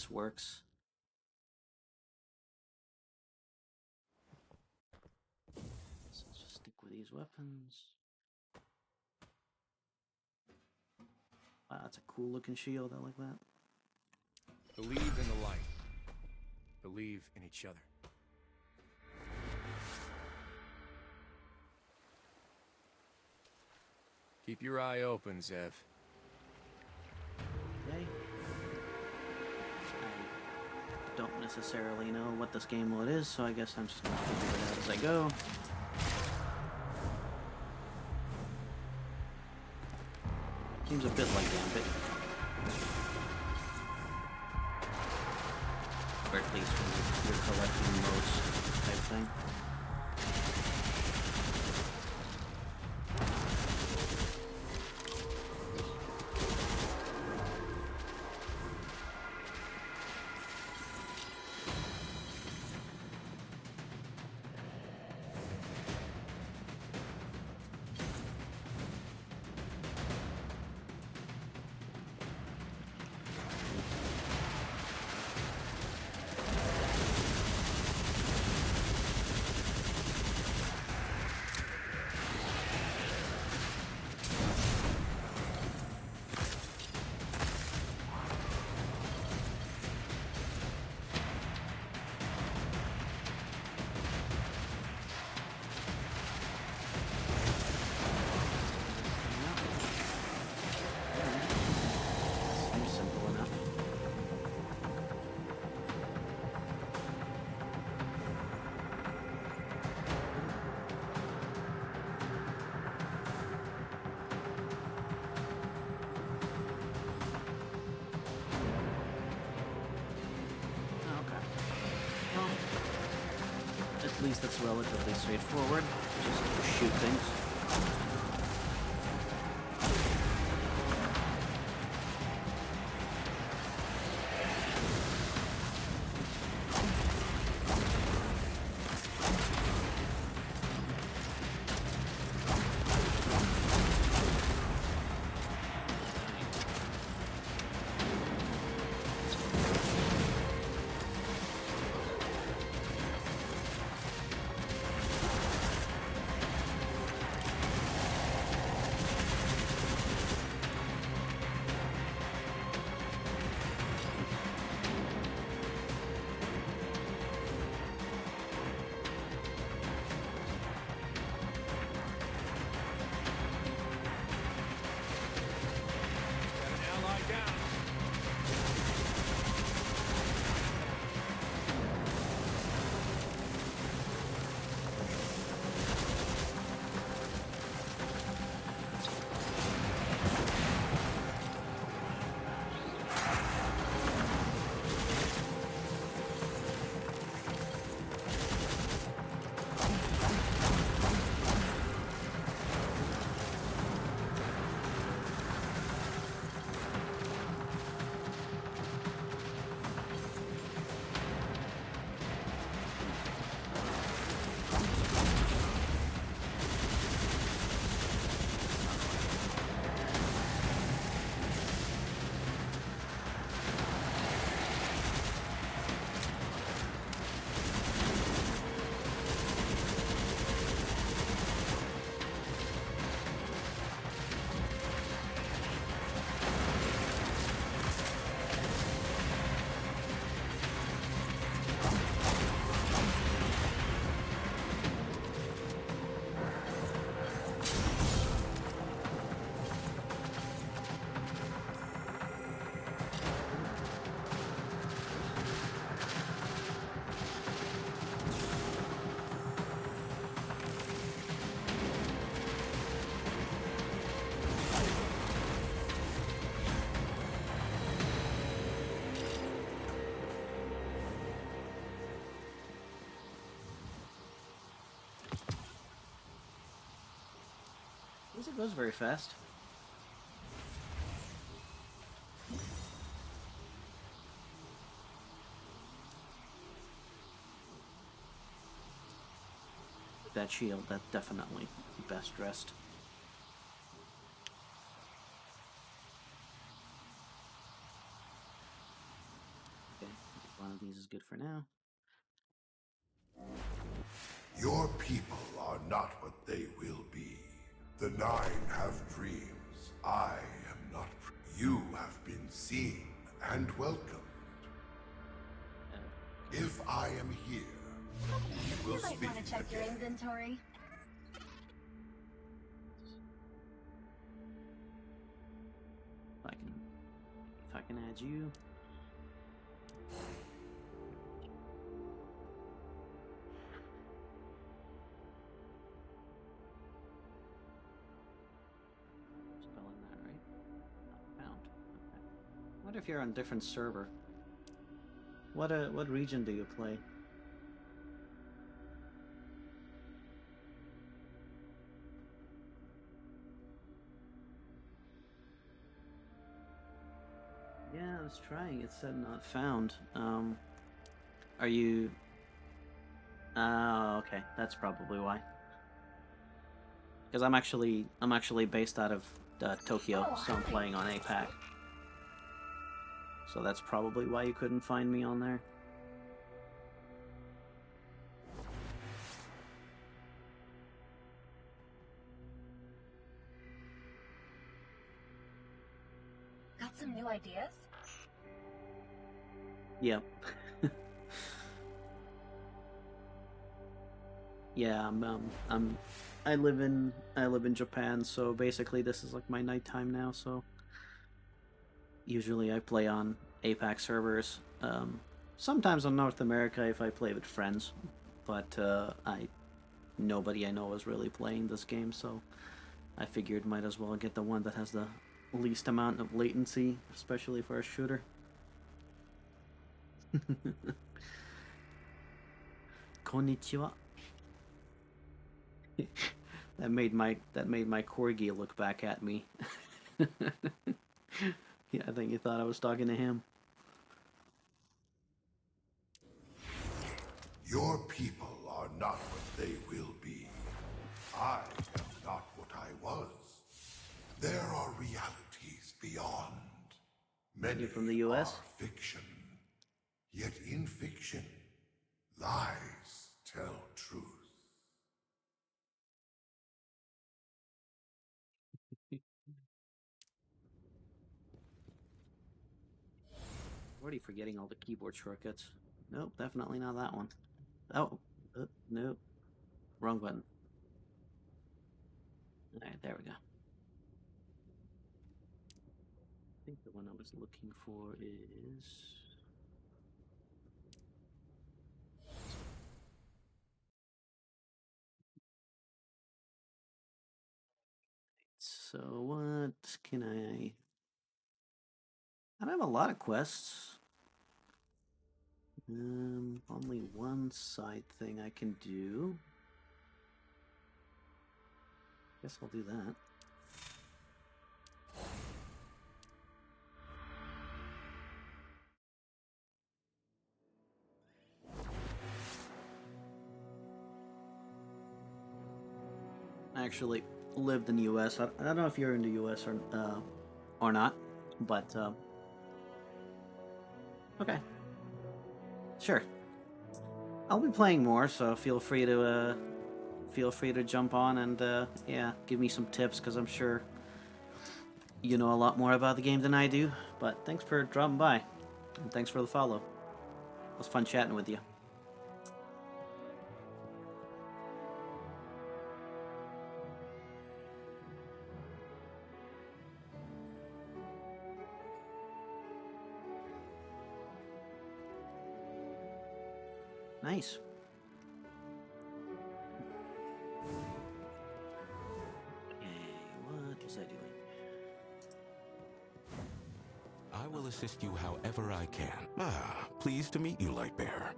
works. So let's just stick with these weapons. Wow, that's a cool looking shield. I like that. Believe in the light. Believe in each other. Keep your eye open, Zev. Okay. I don't necessarily know what this game mode is, so I guess I'm just gonna figure it out as I go. Seems a bit like Gambit. Or at least when you're collecting modes type thing. Seems simple enough. Okay. Well, at least it's relatively straightforward. Just shoot things. It goes very fast. that shield. That's definitely best dressed. Okay, one of these is good for now. Your people are not what they will be. The Nine have dreams. I am not. You have been seen and welcomed. If I am here, we will You might speak want to check your again. inventory. If I can add you. Spelling that right? Not found. Okay. I wonder if you're on a different server. What region do you play? Yeah, I was trying. It said not found. Are you? Oh, okay. That's probably why. Because I'm actually based out of Tokyo, so I'm playing on APAC. So that's probably why you couldn't find me on there. Got some new ideas? Yep. Yeah, I live in Japan, so basically this is like my nighttime now, so usually I play on APAC servers. Sometimes on North America if I play with friends, but nobody I know is really playing this game, so I figured might as well get the one that has the least amount of latency, especially for a shooter. Konnichiwa. That made my corgi look back at me. Yeah, I think you thought I was talking to him. Your people are not what they will be. I am not what I was. There are realities beyond. Many You're from the US? are fiction. Yet in fiction, lies tell truth. Already forgetting all the keyboard shortcuts. Nope, definitely not that one. Oh, nope. Wrong button. Alright, there we go. I think the one I was looking for is... So what can I don't have a lot of quests. Only one side thing I can do. Guess I'll do that. I actually lived in the U.S. I don't know if you're in the U.S. or not, but okay, sure. I'll be playing more, so feel free to jump on and yeah, give me some tips because I'm sure you know a lot more about the game than I do. But thanks for dropping by, and thanks for the follow. It was fun chatting with you. Nice. Okay, what was I doing? I will assist you however I can. Pleased to meet you, Lightbearer.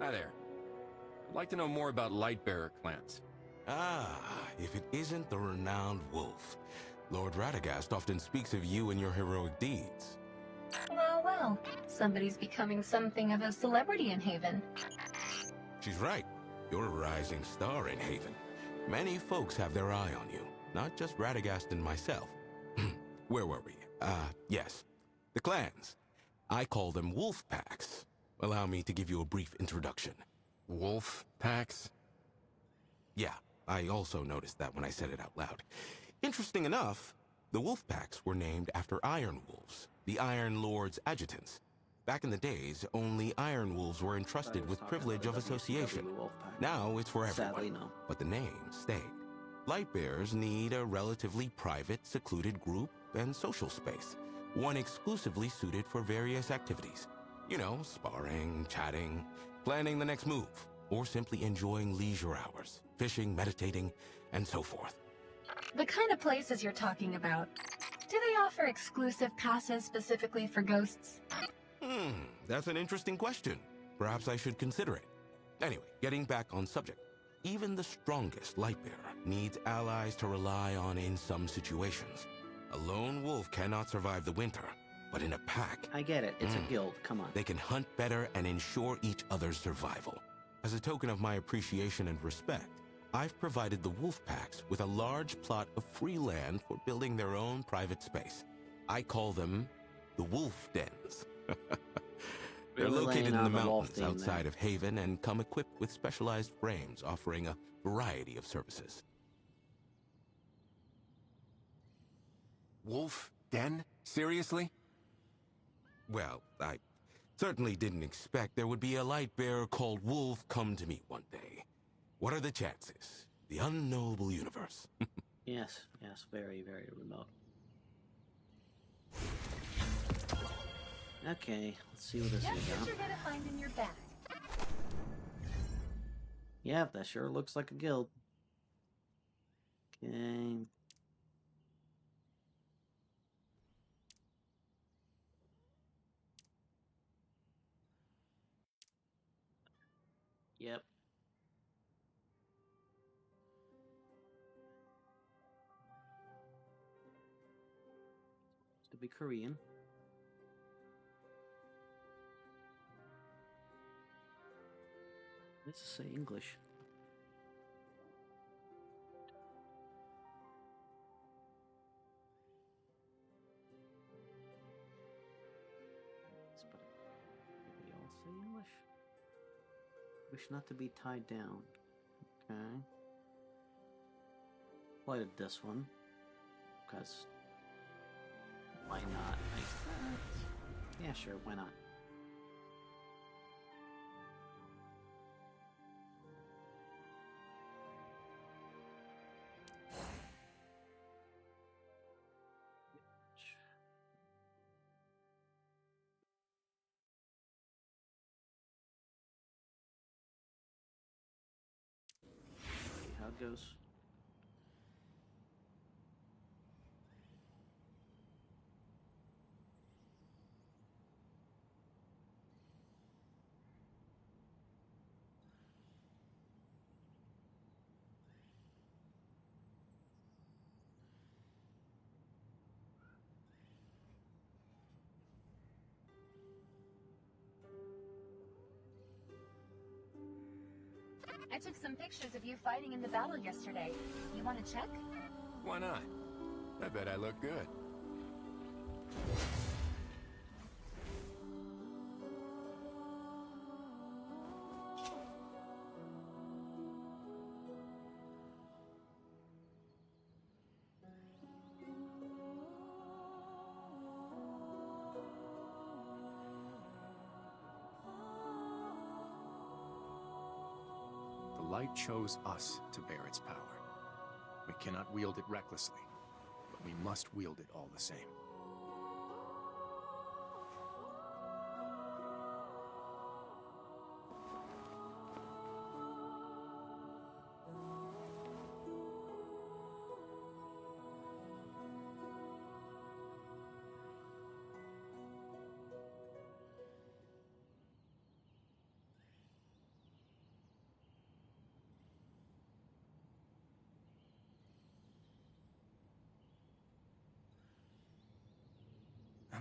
Hi there. I'd like to know more about Lightbearer clans. If it isn't the renowned Wolf. Lord Radagast often speaks of you and your heroic deeds. Well, Well, somebody's becoming something of a celebrity in Haven. She's right. You're a rising star in Haven. Many folks have their eye on you, not just Radagast and myself. Where were we? Yes. The clans. I call them wolf packs. Allow me to give you a brief introduction. Wolf packs? Yeah, I also noticed that when I said it out loud. Interesting enough, the wolf packs were named after Iron Wolves, the Iron Lord's adjutants. Back in the days, only Iron Wolves were entrusted with privilege of association. Now it's for everyone, Sadly, no. but the name stayed. Lightbearers need a relatively private, secluded group and social space, one exclusively suited for various activities. You know, sparring, chatting, planning the next move, or simply enjoying leisure hours, fishing, meditating, and so forth. The kind of places you're talking about, do they offer exclusive passes specifically for ghosts? That's an interesting question. Perhaps I should consider it. Anyway, getting back on subject. Even the strongest Lightbearer needs allies to rely on in some situations. A lone wolf cannot survive the winter, but in a pack... I get it. It's a guild. Come on. They can hunt better and ensure each other's survival. As a token of my appreciation and respect, I've provided the wolf packs with a large plot of free land for building their own private space. I call them the wolf dens. They're Really located laying in the on the wolf mountains theme outside there. of Haven and come equipped with specialized frames offering a variety of services. Wolf den? Seriously? Well, I certainly didn't expect there would be a light bearer called Wolf come to me one day. What are the chances? The unknowable universe. Yes, very, very remote. Okay, let's see what this Guess is what now. you're gonna find in your bag. Yeah, that sure looks like a guild. Okay. Yep. To be Korean. Let's say English. We all say English. Wish not to be tied down. Okay. Played this one. Because why not? Yeah, sure, why not? See how it goes. I took some pictures of you fighting in the battle yesterday. You want to check? Why not? I bet I look good. The light chose us to bear its power. We cannot wield it recklessly, but we must wield it all the same.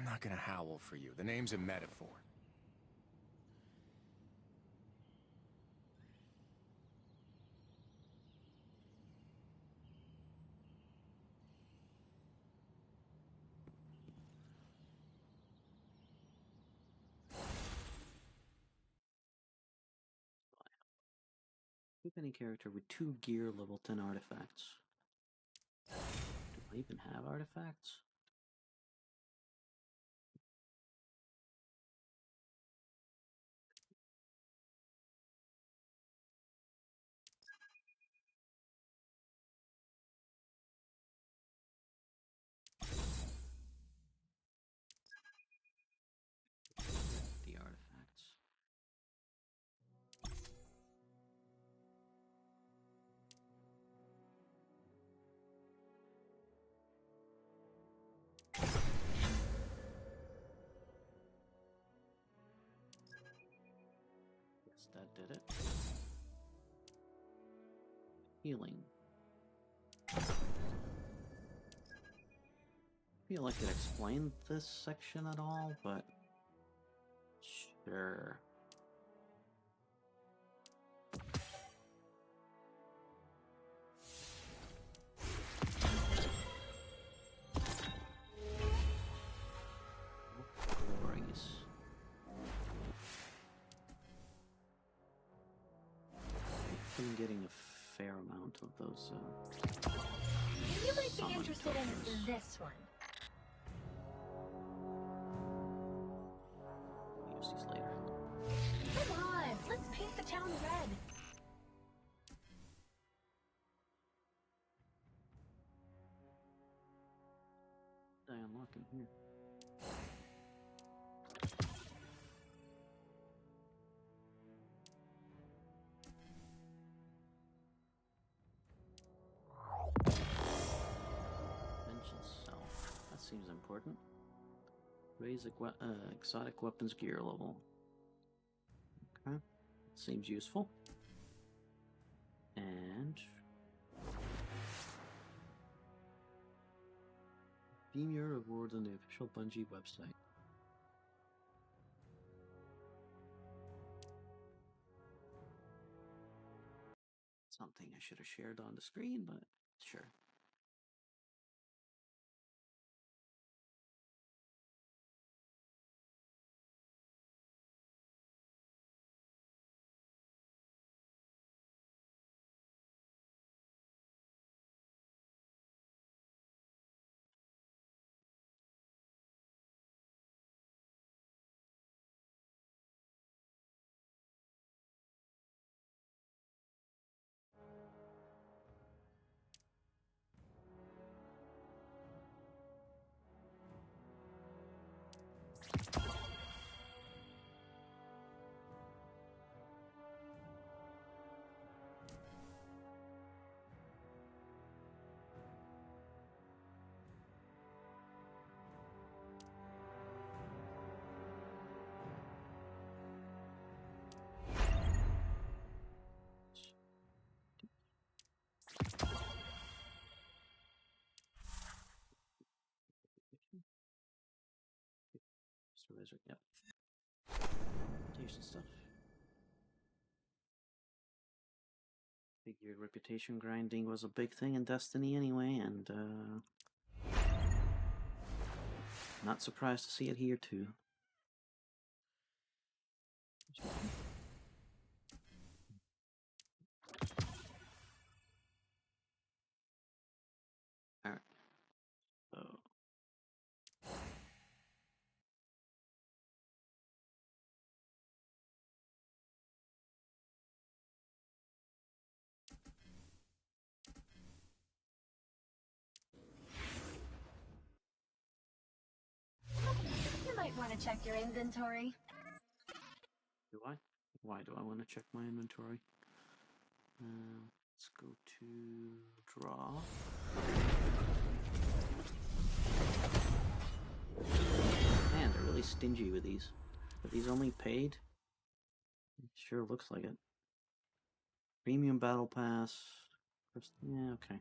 I'm not gonna howl for you. The name's a metaphor. Keep any character with 2 gear level 10 artifacts. Do I even have artifacts? The artifacts. Yes, that did it. Healing. I feel like it explained this section at all, but sure. Glories. I've been getting a fair amount of those. You might be summon interested tokens. in this one. I'll use these later. Come on, let's paint the town red. What did I unlock in here? Potential self. That seems important. Raise exotic weapons gear level. Okay. Seems useful. And redeem your rewards on the official Bungie website. Something I should have shared on the screen, but sure. Supervisor, yep. Reputation stuff. Figured reputation grinding was a big thing in Destiny anyway, and not surprised to see it here too. Alright. So You might want to check your inventory. do I? Why do I want to check my inventory? Let's go to draw. Man, they're really stingy with these. Are these only paid? It sure looks like it. Premium battle pass. Yeah, okay.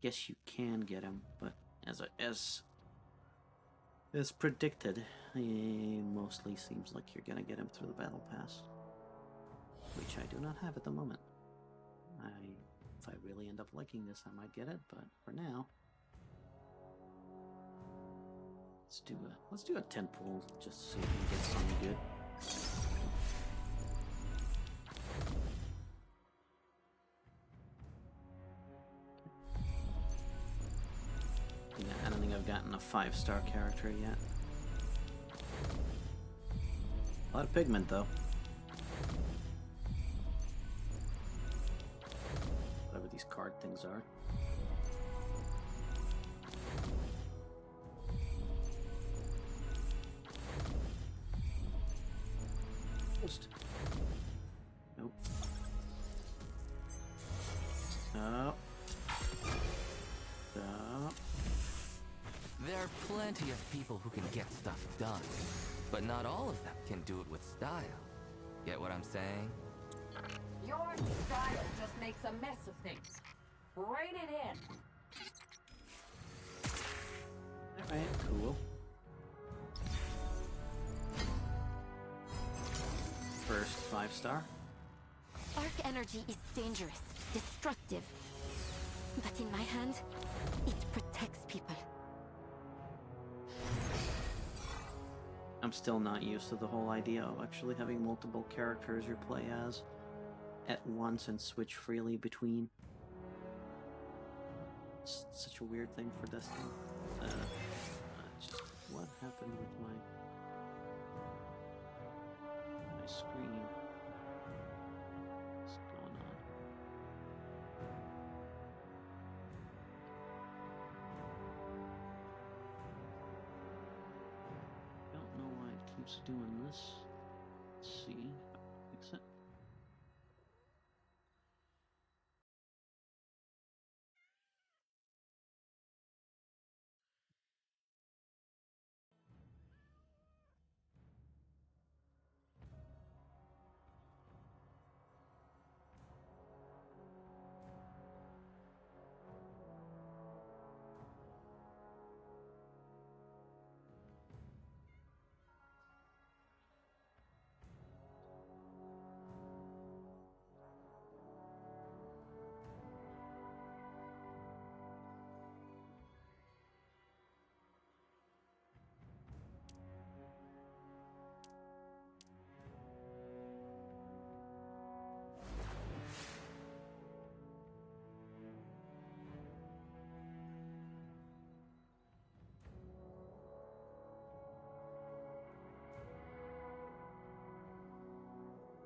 Guess you can get them, but as As predicted, it mostly seems like you're gonna get him through the battle pass, which I do not have at the moment. If I really end up liking this, I might get it, but for now, let's do a 10 pull just so we can get something good. Yeah, I don't think I've gotten a 5-star character yet. A lot of pigment though. Whatever these card things are. Post. Nope. Stop. Stop. There are plenty of people who can get stuff done, but not all of them can do it with style. Get what I'm saying? Your style just makes a mess of things. Rein it in. Alright, cool. First 5-star. Arc energy is dangerous, destructive. But in my hand, it protects people. I'm still not used to the whole idea of actually having multiple characters you play as at once and switch freely between. It's such a weird thing for Destiny. Just what happened with my screen? What's going on? Don't know why it keeps doing this. Let's see. Fix it.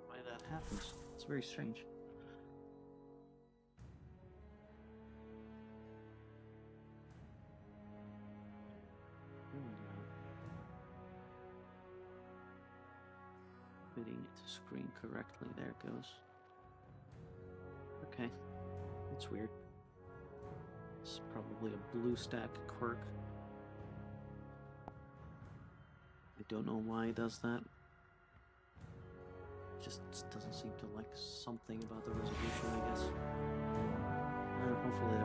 Why that happens? It's very strange. Fitting it to screen correctly. There it goes. Okay, that's weird. It's probably a BlueStack quirk. I don't know why it does that. Just doesn't seem to like something about the resolution, I guess. Hopefully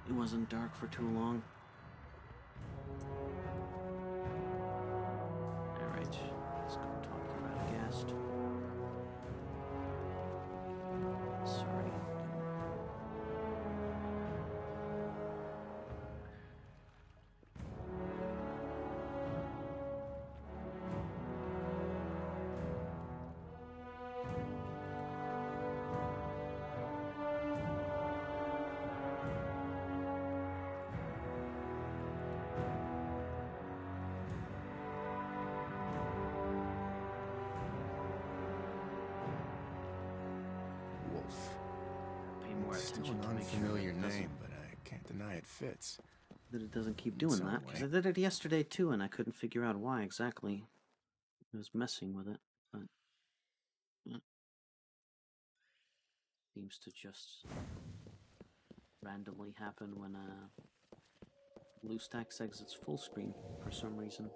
it wasn't dark for too long. Alright, let's go talk to Radagast. Sorry. Still an unfamiliar name, but I can't deny it fits. That it doesn't keep doing that, because I did it yesterday too, and I couldn't figure out why exactly. I was messing with it, but seems to just randomly happen when BlueStacks exits full screen for some reason.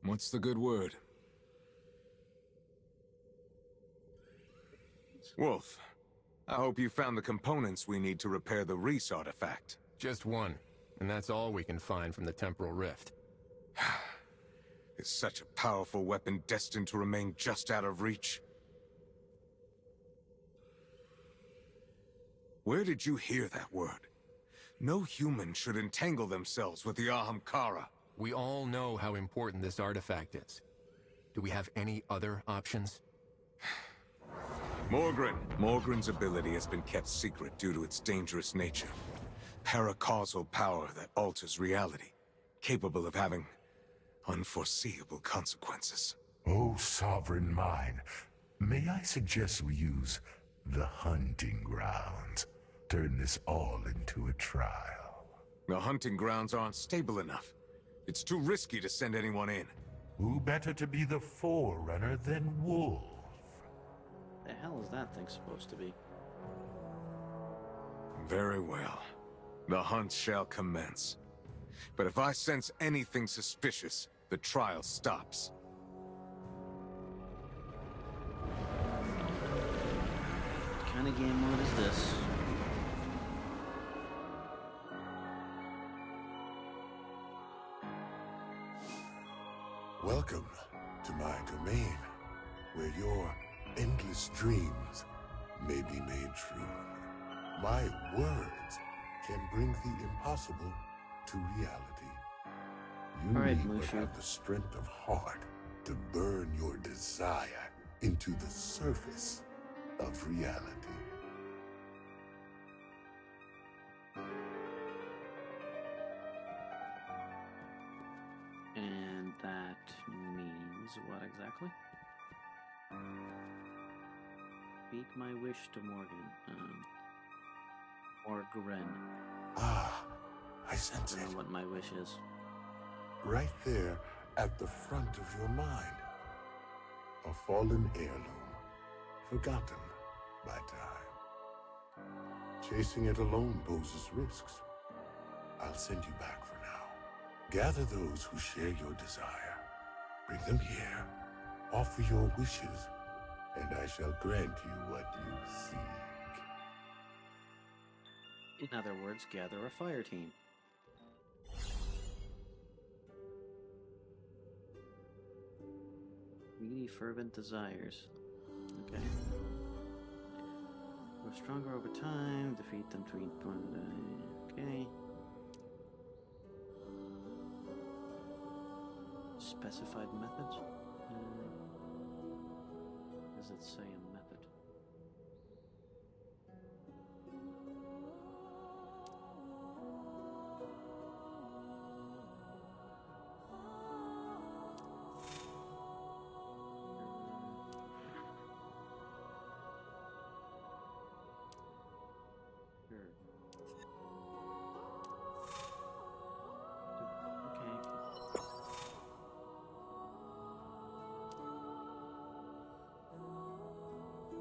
What's the good word? Wolf, I hope you found the components we need to repair the Reese artifact. Just one, and that's all we can find from the Temporal Rift. Is such a powerful weapon destined to remain just out of reach? Where did you hear that word? No human should entangle themselves with the Ahamkara. We all know how important this artifact is. Do we have any other options? Morgren. Morgren's ability has been kept secret due to its dangerous nature. Paracausal power that alters reality, capable of having unforeseeable consequences. Oh, sovereign mine, may I suggest we use the hunting grounds? Turn this all into a trial. The hunting grounds aren't stable enough. It's too risky to send anyone in. Who better to be the forerunner than Wolf? The hell is that thing supposed to be? Very well. The hunt shall commence. But if I sense anything suspicious, the trial stops. What kind of game mode is this? Welcome to my domain, where your endless dreams may be made true. My words can bring the impossible to reality. You need but have the strength of heart to burn your desire into the surface of reality. And that means what exactly? Speak my wish to Morgan. Morgren. Ah, I sense I don't know what my wish is. Right there at the front of your mind. A fallen heirloom, forgotten by time. Chasing it alone poses risks. I'll send you back for now. Gather those who share your desire. Bring them here. Offer your wishes, and I shall grant you what you seek. In other words, gather a fire team. Greedy, fervent desires. Okay. Grow stronger over time. Defeat them to eat one day. Okay. Specified methods? Does it say a method?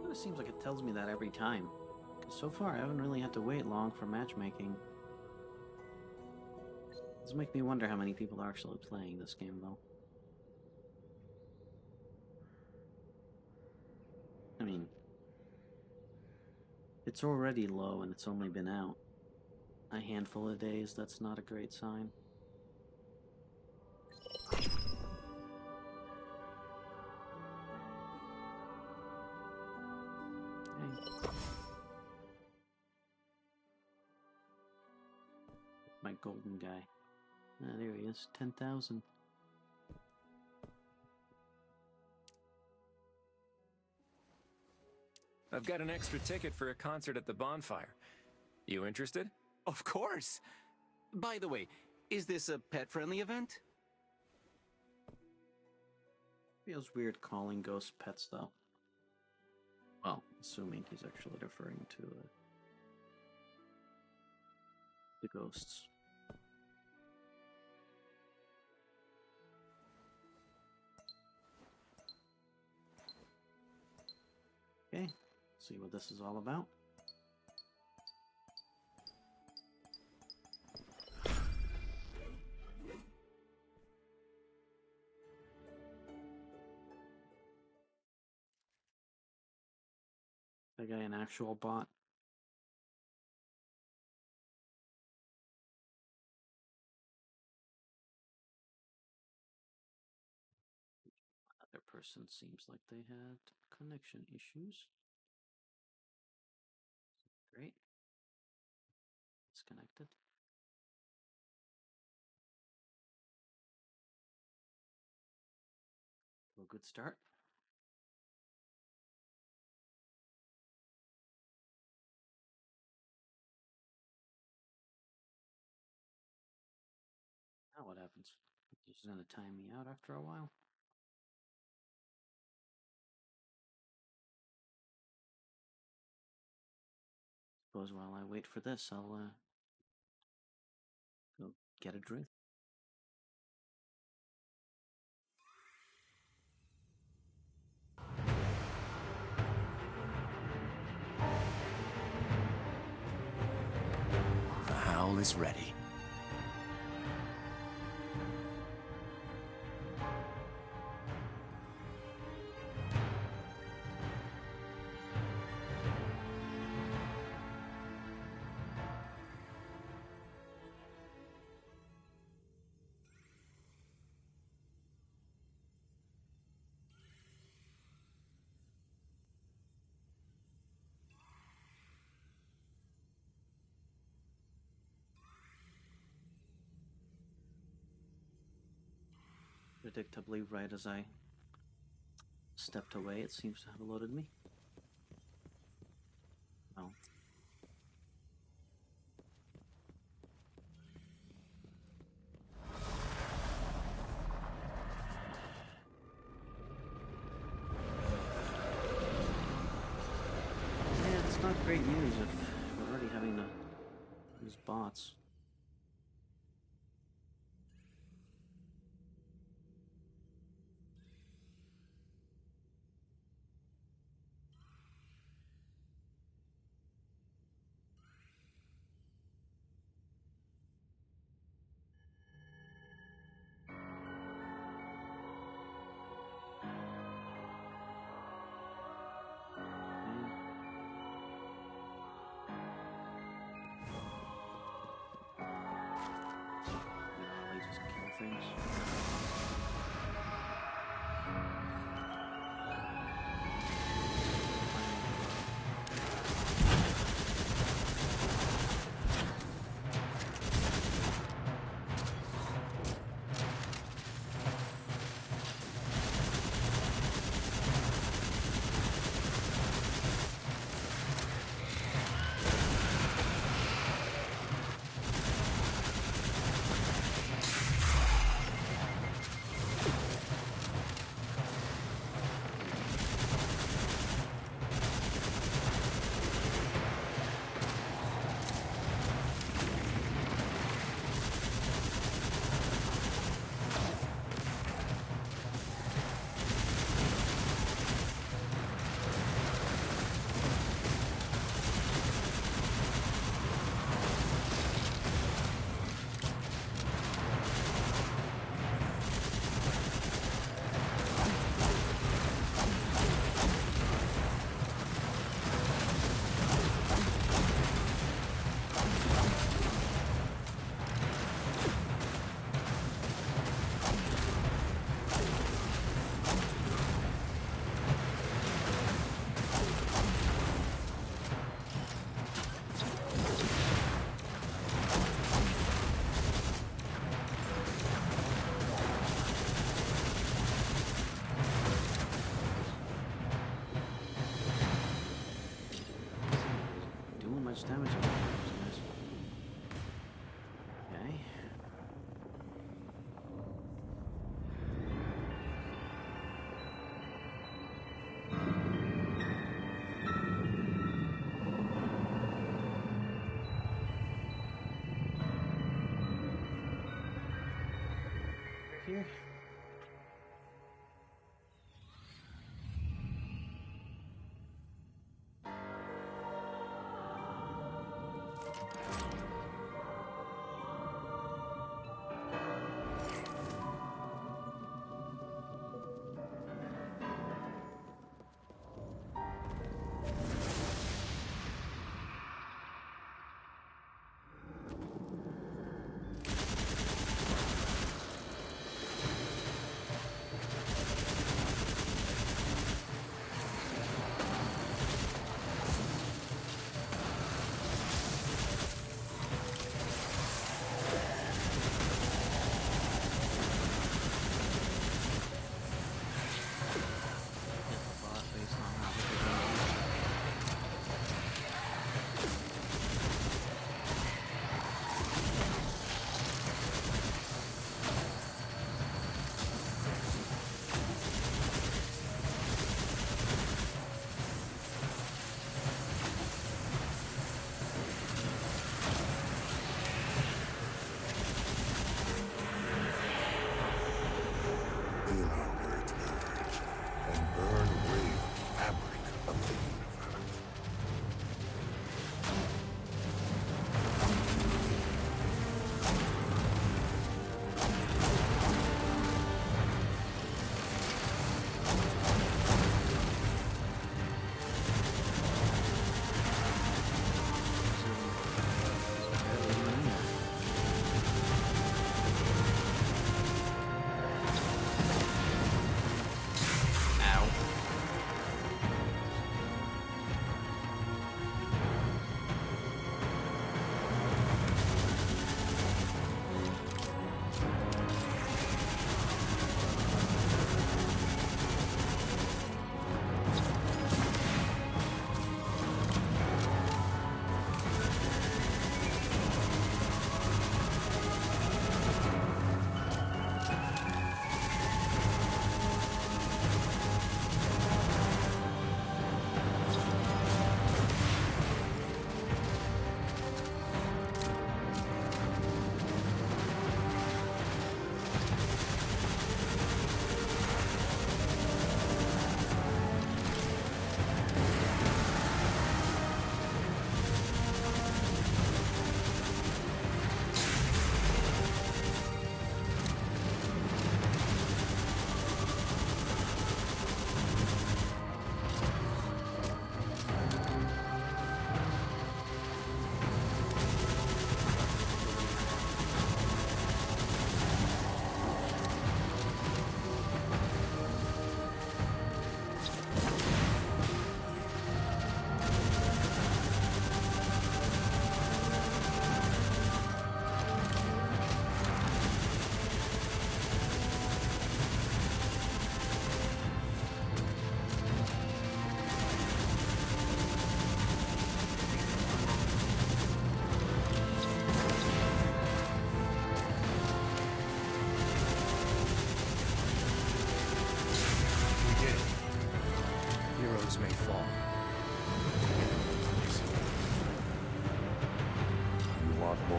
It seems like it tells me that every time. 'Cause so far, I haven't really had to wait long for matchmaking. This makes me wonder how many people are actually playing this game, though. I mean, it's already low and it's only been out a handful of days. That's not a great sign. My golden guy. Ah, there he is. 10,000. I've got an extra ticket for a concert at the bonfire. You interested? Of course. By the way, is this a pet-friendly event? Feels weird calling ghosts pets, though. Well, assuming he's actually referring to the ghosts. Okay, see what this is all about. That guy an actual bot? Other person seems like they had connection issues. Great. Disconnected. Well, good start. Now what happens? This is gonna time me out after a while. Suppose while I wait for this, I'll go get a drink. The howl is ready. Predictably, right as I stepped away, it seems to have loaded me. Oh. Yeah, it's not great news if we're already having to use bots. Things. Much damage on those guys. Okay. Here.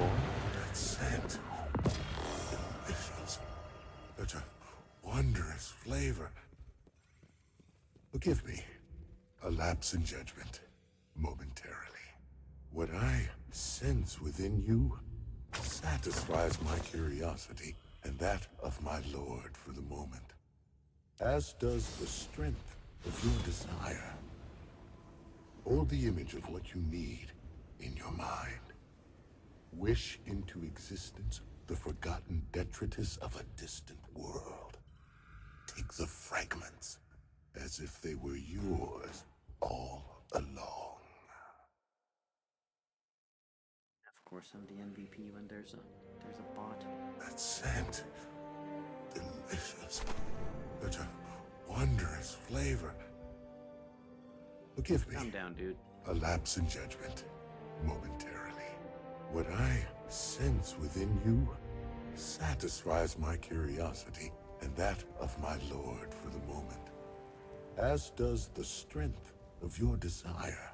That scent. Delicious. Such a wondrous flavor. Forgive me. A lapse in judgment. Momentarily. What I sense within you satisfies my curiosity and that of my lord for the moment. As does the strength of your desire. Hold the image of what you need in your mind. Wish into existence the forgotten detritus of a distant world. Take the fragments as if they were yours all along. Of course, I'm the MVP when there's a bot. That scent. Delicious. Such a wondrous flavor. Forgive me. Calm down, dude. A lapse in judgment. Momentarily. What I sense within you satisfies my curiosity and that of my lord for the moment. As does the strength of your desire.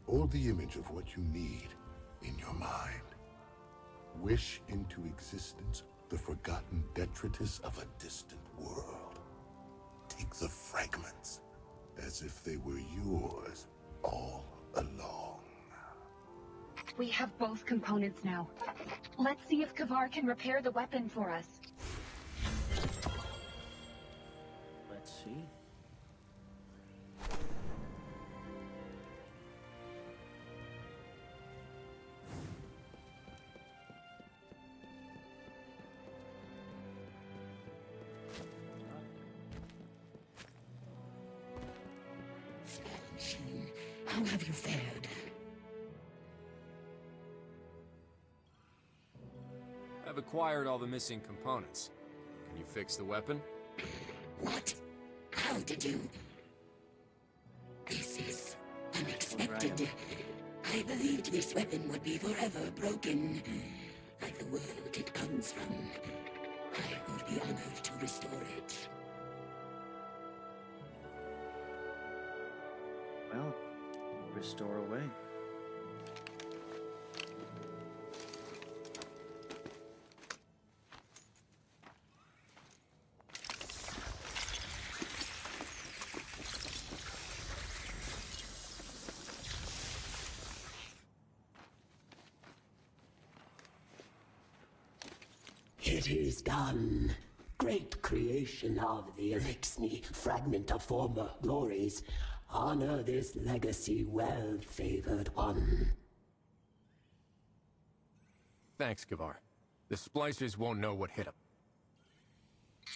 Hold the image of what you need in your mind. Wish into existence the forgotten detritus of a distant world. Take the fragments as if they were yours all along. We have both components now. Let's see if Kavar can repair the weapon for us. Let's see. How have you fared? I've acquired all the missing components. Can you fix the weapon? What? How did you? This is unexpected. I believed this weapon would be forever broken. Like the world it comes from. I would be honored to restore it. Well, restore away. It is done. Great creation of the Elixni, fragment of former glories. Honor this legacy, well-favored one. Thanks, Kavar. The splicers won't know what hit them.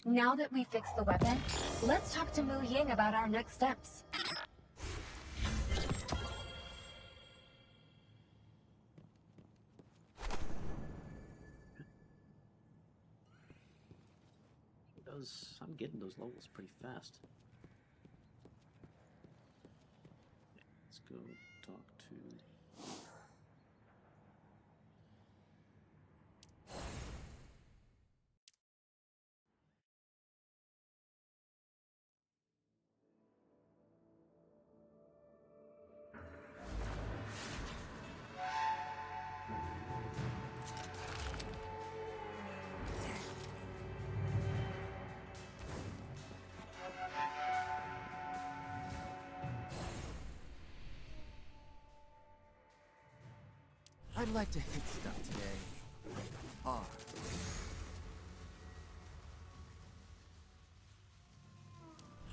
Now that we fixed the weapon, let's talk to Mu Ying about our next steps. I'm getting those levels pretty fast. Let's go talk to... I'd like to hit stuff today. Hard.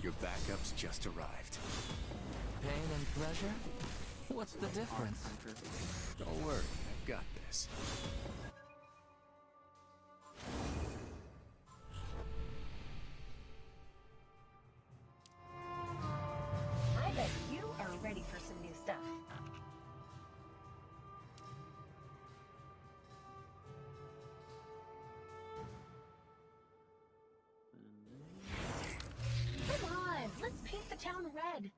Your backup's just arrived. Pain and pleasure? What's the difference? Don't worry, I've got this. I bet you are ready for some new stuff. Come on, let's paint the town red.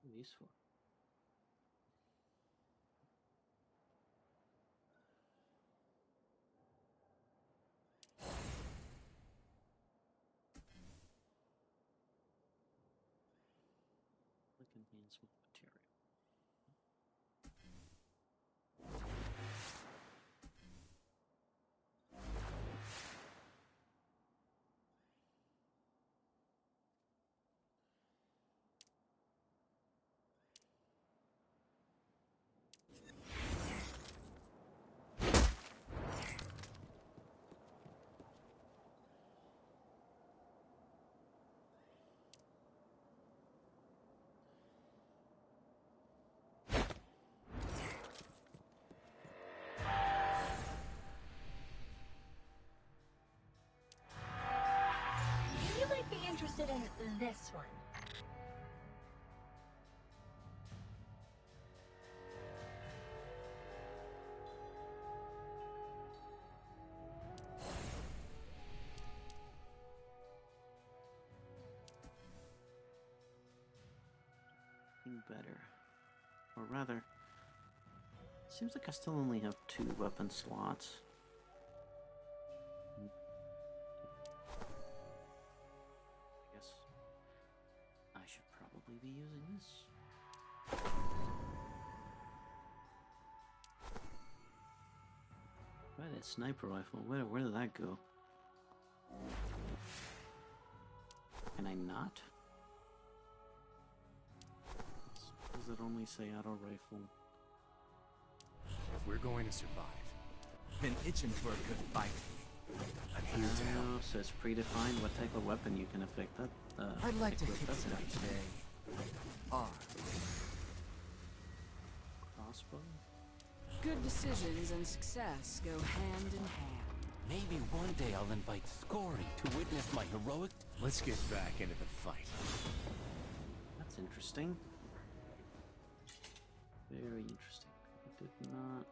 What are these for? Enhancement material. You might be interested in this one. Better. Or rather, seems like I still only have 2 weapon slots. I guess I should probably be using this. Right, that sniper rifle. Where did that go? Can I not? Does it only say auto rifle? If we're going to survive, been itching for a good fight. I'm here to help. Oh, so it's predefined what type of weapon you can affect that. I'd like to equip. hit That's stuff interesting. today. R. Crossbow? Good decisions and success go hand in hand. Maybe one day I'll invite Scory to witness my heroic... Let's get back into the fight. That's interesting. Very interesting. I did not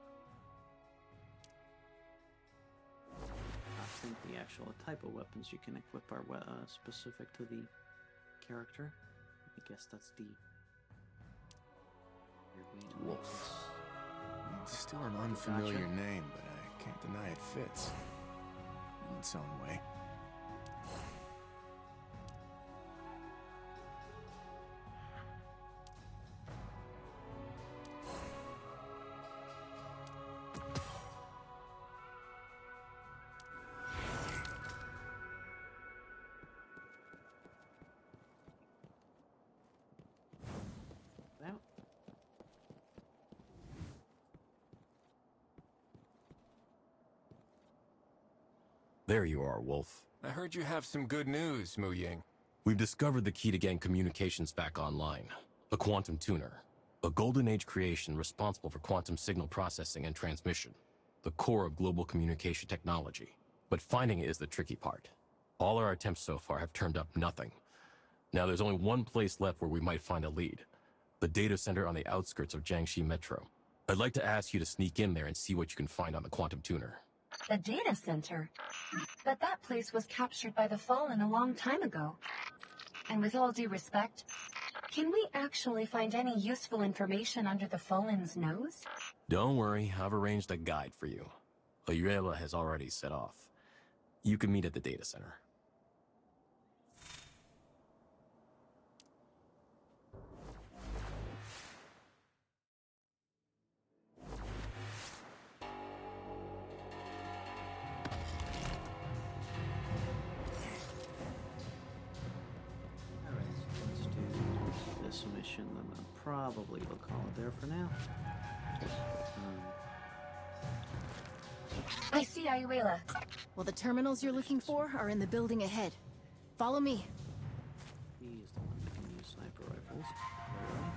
think the actual type of weapons you can equip are specific to the character. I guess that's the weird way to make this. It's still an unfamiliar name, but I can't deny it fits. In its own way. Out. There you are, Wolf. I heard you have some good news, Mu Ying. We've discovered the key to getting communications back online. The Quantum Tuner. A Golden Age creation responsible for quantum signal processing and transmission. The core of global communication technology. But finding it is the tricky part. All our attempts so far have turned up nothing. Now there's only one place left where we might find a lead. The data center on the outskirts of Jiangxi Metro. I'd like to ask you to sneak in there and see what you can find on the Quantum Tuner. The data center? But that place was captured by the Fallen a long time ago. And with all due respect, can we actually find any useful information under the Fallen's nose? Don't worry, I've arranged a guide for you. Ayuela has already set off. You can meet at the data center. Alright, so let's do this mission, then probably we'll call it there for now. I see Ayuela. Well, the terminals you're looking for are in the building ahead. Follow me. He's the one that can use sniper rifles. Alright.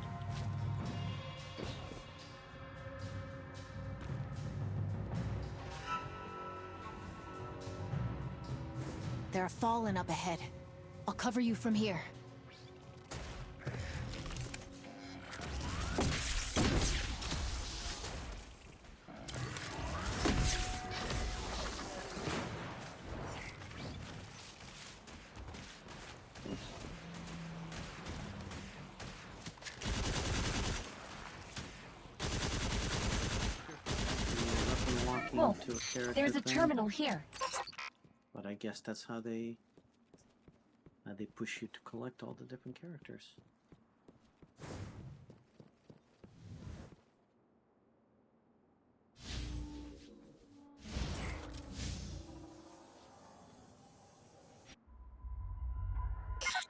There are Fallen up ahead. I'll cover you from here. Wolf, To a character there's a thing. terminal here. But I guess that's how they push you to collect all the different characters.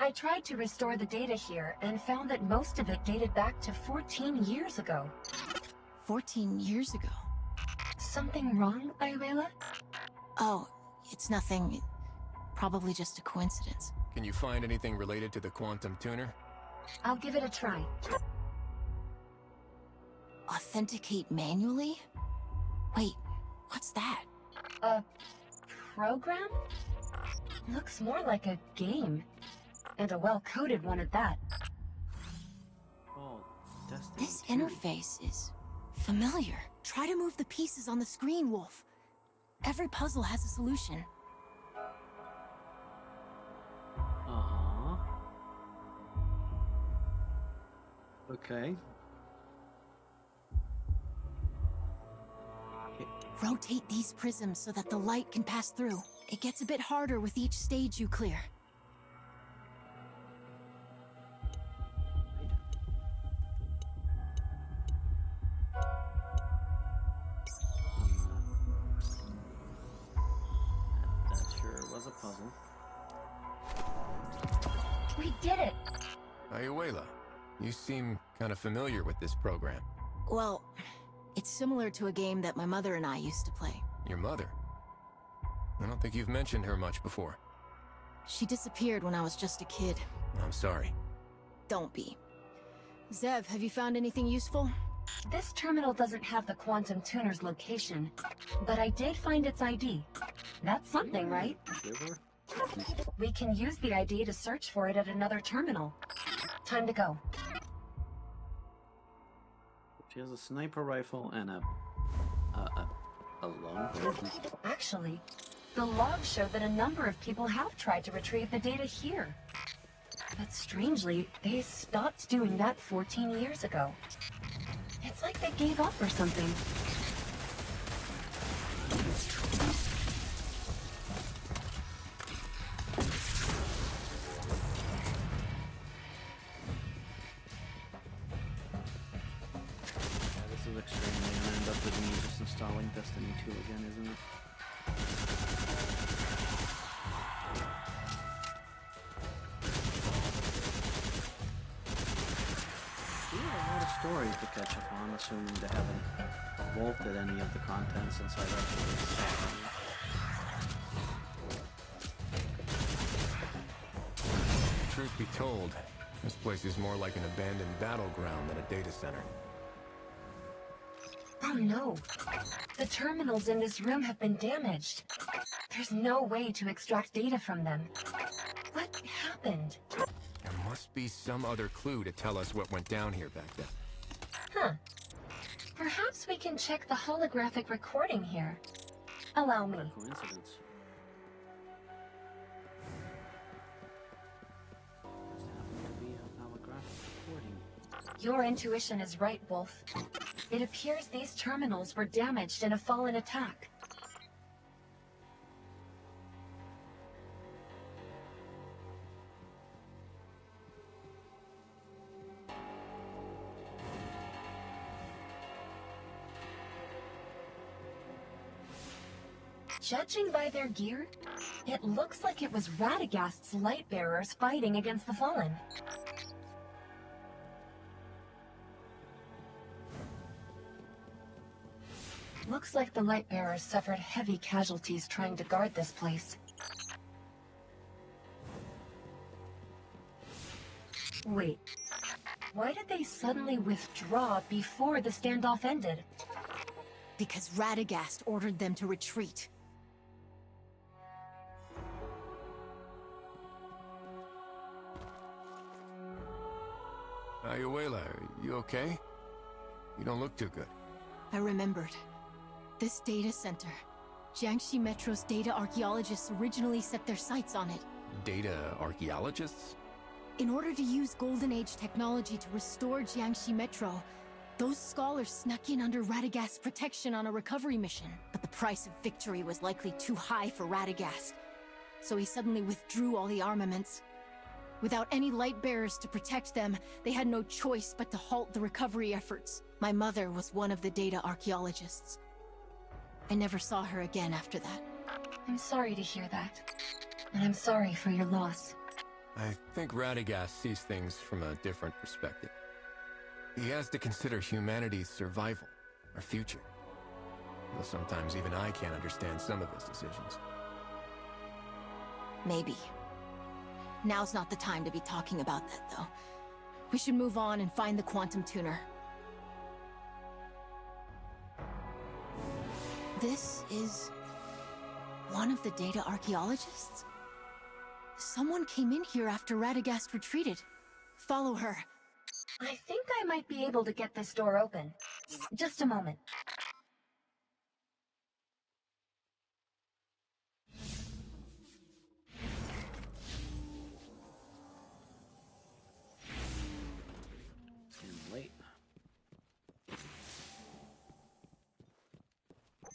I tried to restore the data here and found that most of it dated back to 14 years ago. 14 years ago? Something wrong, Ayuela? Oh, it's nothing. Probably just a coincidence. Can you find anything related to the quantum tuner? I'll give it a try. Authenticate manually? Wait, what's that? A program? Looks more like a game. And a well-coded one at that. Oh, Destiny This 2. interface is familiar. Try to move the pieces on the screen, Wolf. Every puzzle has a solution. Uh-huh. Okay. Rotate these prisms so that the light can pass through. It gets a bit harder with each stage you clear. That sure was a puzzle. We did it! Ayuela, you seem kind of familiar with this program. Well, it's similar to a game that my mother and I used to play. Your mother? I don't think you've mentioned her much before. She disappeared when I was just a kid. I'm sorry. Don't be. Zev, have you found anything useful? This terminal doesn't have the quantum tuner's location, but I did find its ID. That's something, right? We can use the ID to search for it at another terminal. Time to go. She has a sniper rifle and a lone. Actually, the logs show that a number of people have tried to retrieve the data here. But strangely, they stopped doing that 14 years ago. It's like they gave up or something. This is extremely gonna end up with me just installing Destiny 2 again, isn't it? We have a lot of stories to catch up on, assuming they haven't vaulted any of the content since I've actually installed them. Truth be told, this place is more like an abandoned battleground than a data center. Oh no! The terminals in this room have been damaged. There's no way to extract data from them. What happened? There must be some other clue to tell us what went down here back then. Huh. Perhaps we can check the holographic recording here. Allow me. Coincidence. Just happened to be a holographic recording. Your intuition is right, Wolf. It appears these terminals were damaged in a fallen attack. Judging by their gear, it looks like it was Radagast's Lightbearers fighting against the Fallen. Looks like the Lightbearers suffered heavy casualties trying to guard this place. Wait, why did they suddenly withdraw before the standoff ended? Because Radagast ordered them to retreat. Ayuela, are you okay? You don't look too good. I remembered. This data center. Jiangxi Metro's data archaeologists originally set their sights on it. Data archaeologists? In order to use Golden Age technology to restore Jiangxi Metro, those scholars snuck in under Radagast's protection on a recovery mission. But the price of victory was likely too high for Radagast, so he suddenly withdrew all the armaments. Without any Lightbearers to protect them, they had no choice but to halt the recovery efforts. My mother was one of the data archaeologists. I never saw her again after that. I'm sorry to hear that. And I'm sorry for your loss. I think Radagast sees things from a different perspective. He has to consider humanity's survival, our future. Though sometimes even I can't understand some of his decisions. Maybe. Now's not the time to be talking about that, though. We should move on and find the quantum tuner. This is one of the data archaeologists? Someone came in here after Radagast retreated. Follow her. I think I might be able to get this door open. Just a moment. Late.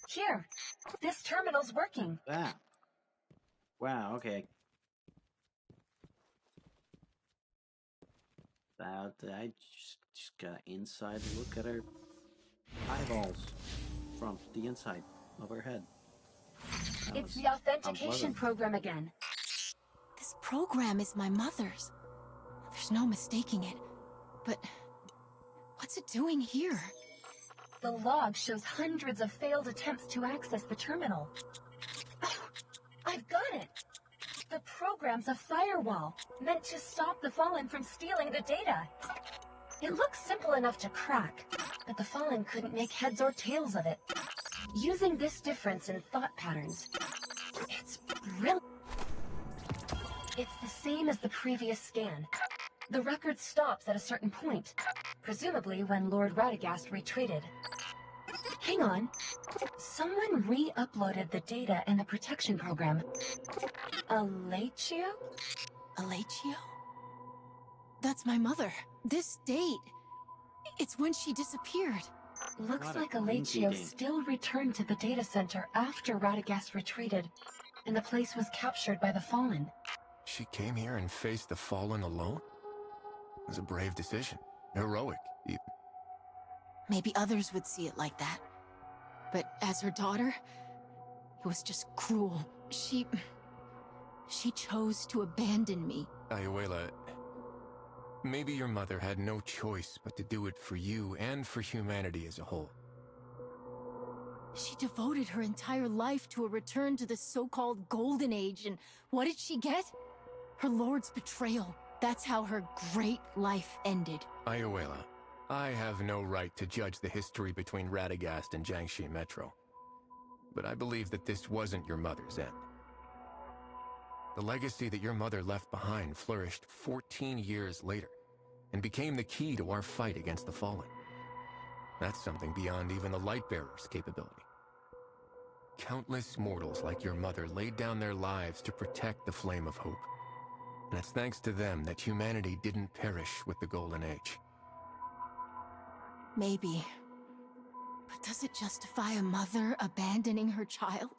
Here, this terminal's working. Ah. Wow, okay. I just got inside look at her eyeballs from the inside of her head. It's the authentication program again. This program is my mother's. There's no mistaking it. But what's it doing here? The log shows hundreds of failed attempts to access the terminal. Oh, I've got it! The program's a firewall, meant to stop the Fallen from stealing the data. It looks simple enough to crack, but the Fallen couldn't make heads or tails of it. Using this difference in thought patterns, it's brilliant. It's the same as the previous scan. The record stops at a certain point, presumably when Lord Radagast retreated. Hang on. Someone re-uploaded the data in the protection program. Alatio? Alatio? That's my mother. This date. It's when she disappeared. Looks like Alatio still returned to the data center after Radagast retreated, and the place was captured by the Fallen. She came here and faced the Fallen alone? It was a brave decision. Heroic, even. Maybe others would see it like that. But as her daughter, it was just cruel. She chose to abandon me. Ayuela, maybe your mother had no choice but to do it for you and for humanity as a whole. She devoted her entire life to a return to the so-called Golden Age, and what did she get? Her lord's betrayal. That's how her great life ended. Ayuela, I have no right to judge the history between Radagast and Jiangxi Metro. But I believe that this wasn't your mother's end. The legacy that your mother left behind flourished 14 years later, and became the key to our fight against the Fallen. That's something beyond even the Lightbearer's capability. Countless mortals like your mother laid down their lives to protect the Flame of Hope. And it's thanks to them that humanity didn't perish with the Golden Age. Maybe. But does it justify a mother abandoning her child?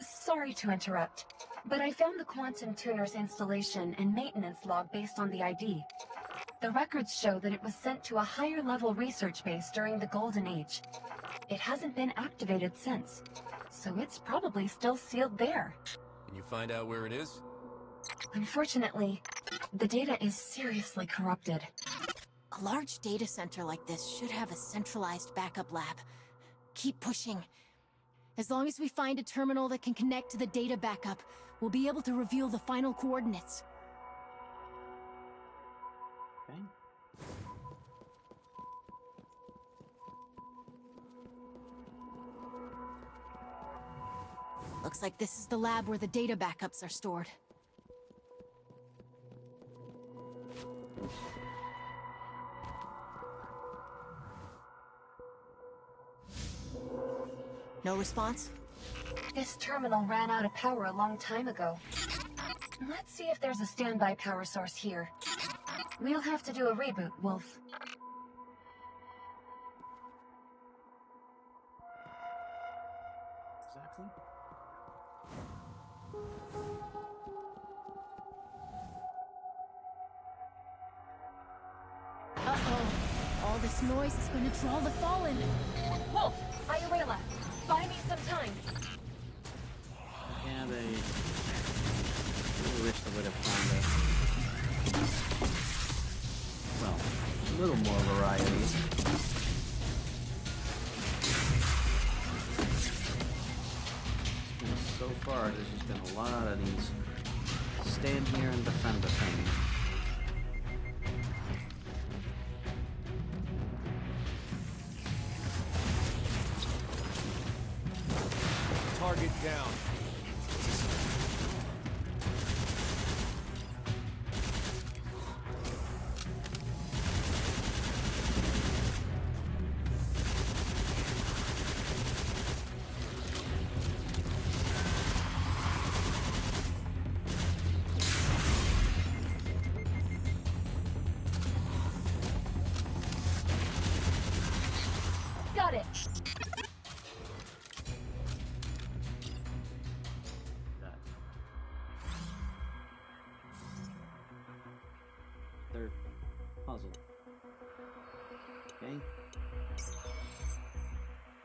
Sorry to interrupt, but I found the quantum tuner's installation and maintenance log based on the ID. The records show that it was sent to a higher-level research base during the Golden Age. It hasn't been activated since, so it's probably still sealed there. Can you find out where it is? Unfortunately, the data is seriously corrupted. A large data center like this should have a centralized backup lab. Keep pushing. As long as we find a terminal that can connect to the data backup, we'll be able to reveal the final coordinates. Okay. Looks like this is the lab where the data backups are stored. No response? This terminal ran out of power a long time ago. Let's see if there's a standby power source here. We'll have to do a reboot, Wolf. Exactly. Uh-oh. All this noise is going to draw the Fallen. Wolf! Ayuela! Buy me some time! Yeah, they really wish little more variety. So far, there's just been a lot of these stand here and defend the thing. Target down. Got it. Third puzzle. Okay.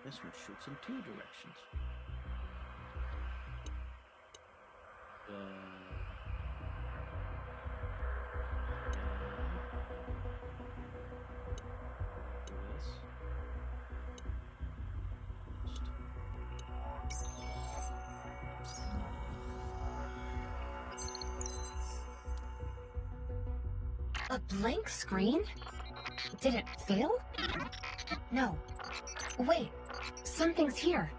This one shoots in 2 directions. Do this. A blank screen? Did it fail? No. Wait, something's here.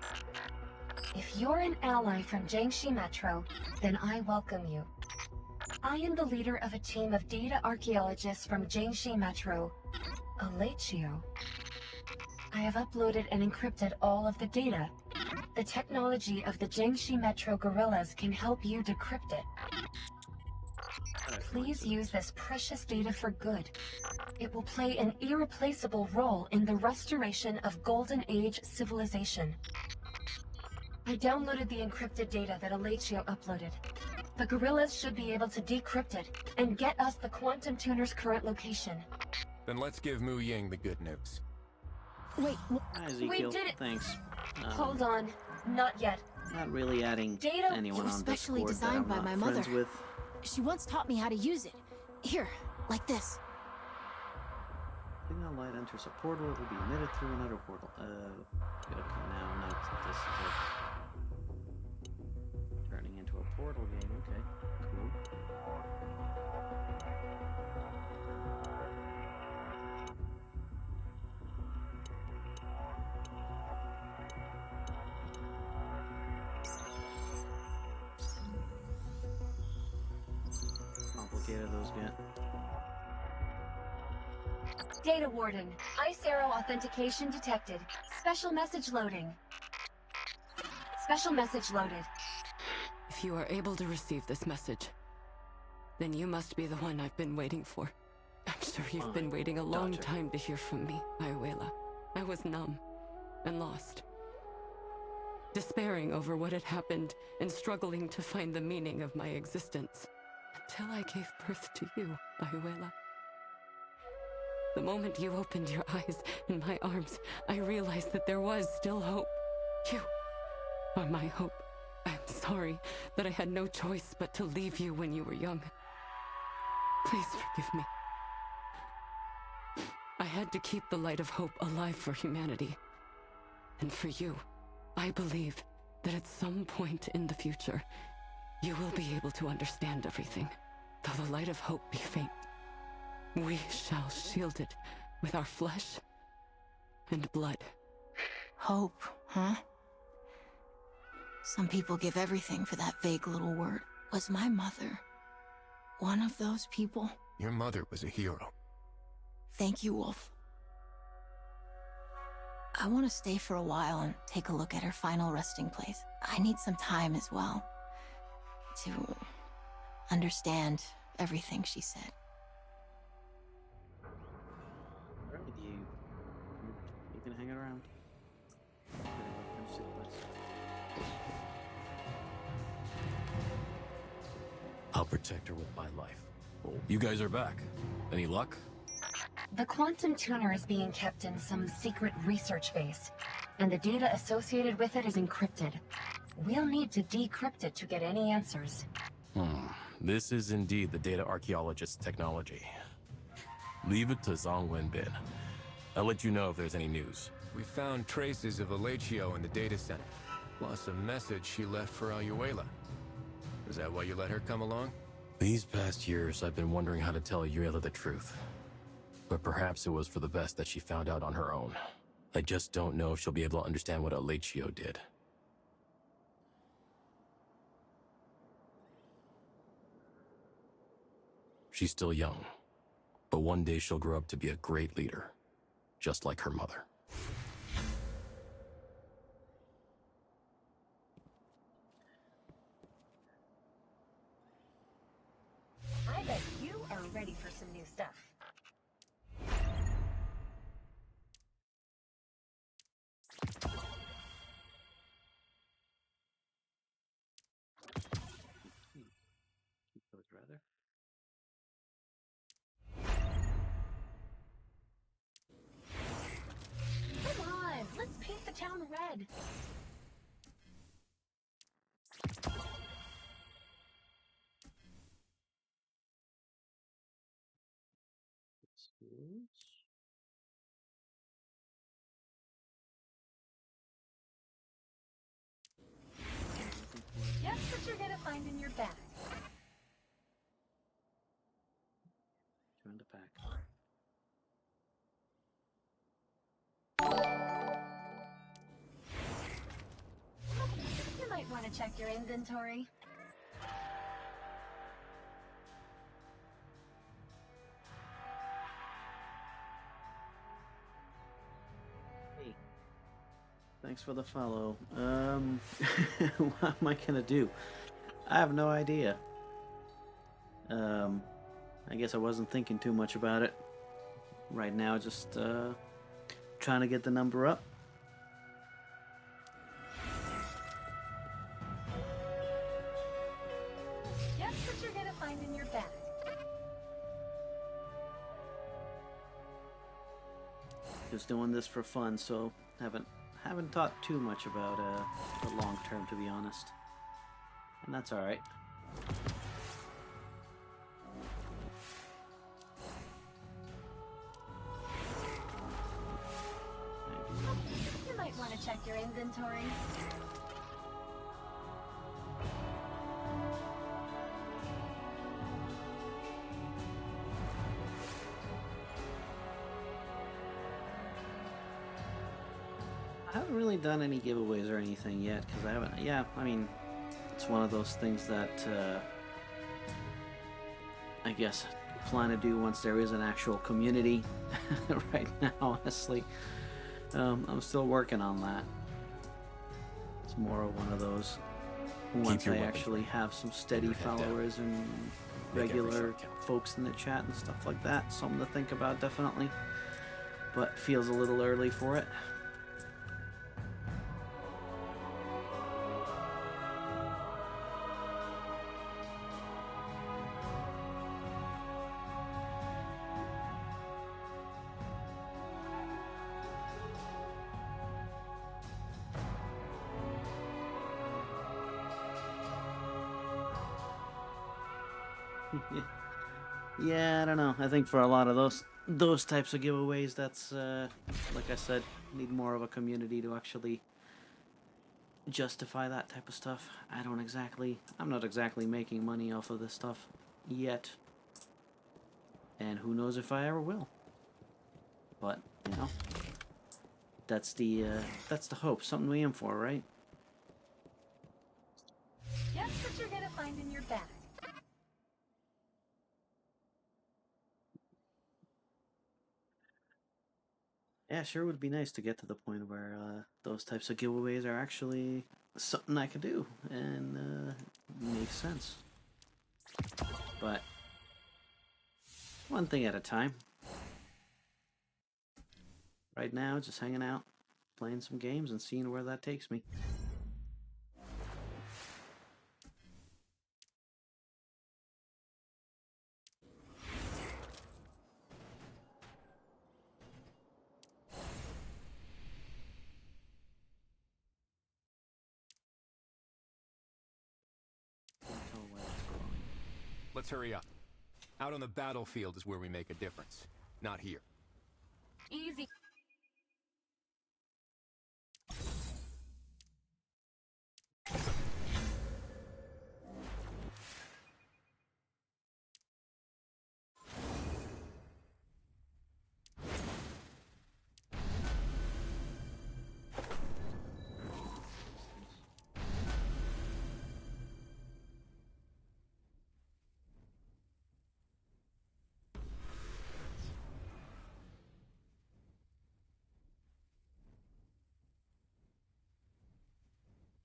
If you're an ally from Jiangxi Metro, then I welcome you. I am the leader of a team of data archaeologists from Jiangxi Metro, Alatio. I have uploaded and encrypted all of the data. The technology of the Jiangxi Metro guerrillas can help you decrypt it. Please use this precious data for good. It will play an irreplaceable role in the restoration of Golden Age civilization. I downloaded the encrypted data that Alatio uploaded. The guerrillas should be able to decrypt it and get us the Quantum Tuner's current location. Then let's give Mu Ying the good news. Wait, Hi, Ezekiel. We did it. Thanks. Hold on. Not yet. Not really adding Data- anyone It was on specially Discord that designed I'm by not my friends mother. with. She once taught me how to use it. Here, like this. Signal light enters a portal, it will be emitted through another portal. Okay, now this is turning into a portal game. Okay, cool. Complicated those get. Data Warden. Ice Arrow authentication detected. Special message loading. Special message loaded. If you are able to receive this message, then you must be the one I've been waiting for. I'm sure you've been waiting a long time to hear from me, Ayuela. I was numb and lost, despairing over what had happened and struggling to find the meaning of my existence, until I gave birth to you, Ayuela. The moment you opened your eyes in my arms, I realized that there was still hope. You are my hope. I'm sorry that I had no choice but to leave you when you were young. Please forgive me. I had to keep the light of hope alive for humanity. And for you, I believe that at some point in the future, you will be able to understand everything, though the light of hope be faint. We shall shield it with our flesh and blood. Hope, huh? Some people give everything for that vague little word. Was my mother one of those people? Your mother was a hero. Thank you, Wolf. I want to stay for a while and take a look at her final resting place. I need some time as well to understand everything she said. You can hang around. I'll protect her with my life. Well, you guys are back. Any luck? The Quantum Tuner is being kept in some secret research base, and the data associated with it is encrypted. We'll need to decrypt it to get any answers. This is indeed the data archaeologist's technology. Leave it to Zhong Wenbin. I'll let you know if there's any news. We found traces of Alechio in the data center, plus a message she left for Ayuela. Is that why you let her come along? These past years, I've been wondering how to tell Ayuela the truth. But perhaps it was for the best that she found out on her own. I just don't know if she'll be able to understand what Alechio did. She's still young, but one day she'll grow up to be a great leader, just like her mother. I bet you are ready for some new stuff. Those rather. Come on, let's paint the town red. Guess what you're gonna find in your bag. Join the pack. You might want to check your inventory. Hey. Thanks for the follow. What am I gonna do? I have no idea. I guess I wasn't thinking too much about it. Right now, just trying to get the number up. Guess what you're gonna find in your bag. Just doing this for fun, so haven't thought too much about the long term, to be honest. And that's all right. You might want to check your inventory. I haven't really done any giveaways or anything yet, because I haven't. Yeah, I mean, it's one of those things that I guess I plan to do once there is an actual community. Right now, honestly, I'm still working on that. It's more of one of those. Once I actually have some steady followers and regular folks in the chat and stuff like that, something to think about definitely. But feels a little early for it. Yeah, I don't know. I think for a lot of those types of giveaways, that's like I said, need more of a community to actually justify that type of stuff. I'm not exactly making money off of this stuff yet, and who knows if I ever will. But you know, that's the hope. Something we aim for, right? Guess what you're gonna find in your bag. Yeah, sure would be nice to get to the point where those types of giveaways are actually something I can do and makes sense. But one thing at a time. Right now, just hanging out, playing some games, and seeing where that takes me. Let's hurry up. Out on the battlefield is where we make a difference. Not here. Easy.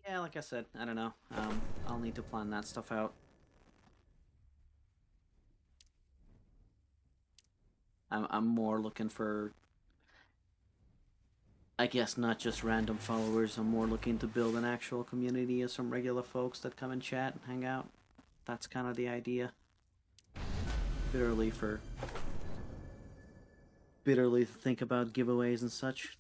Yeah, like I said, I don't know. I'll need to plan that stuff out. I'm more looking for, I guess, not just random followers. I'm more looking to build an actual community of some regular folks that come and chat and hang out. That's kind of the idea. Bitterly to think about giveaways and such.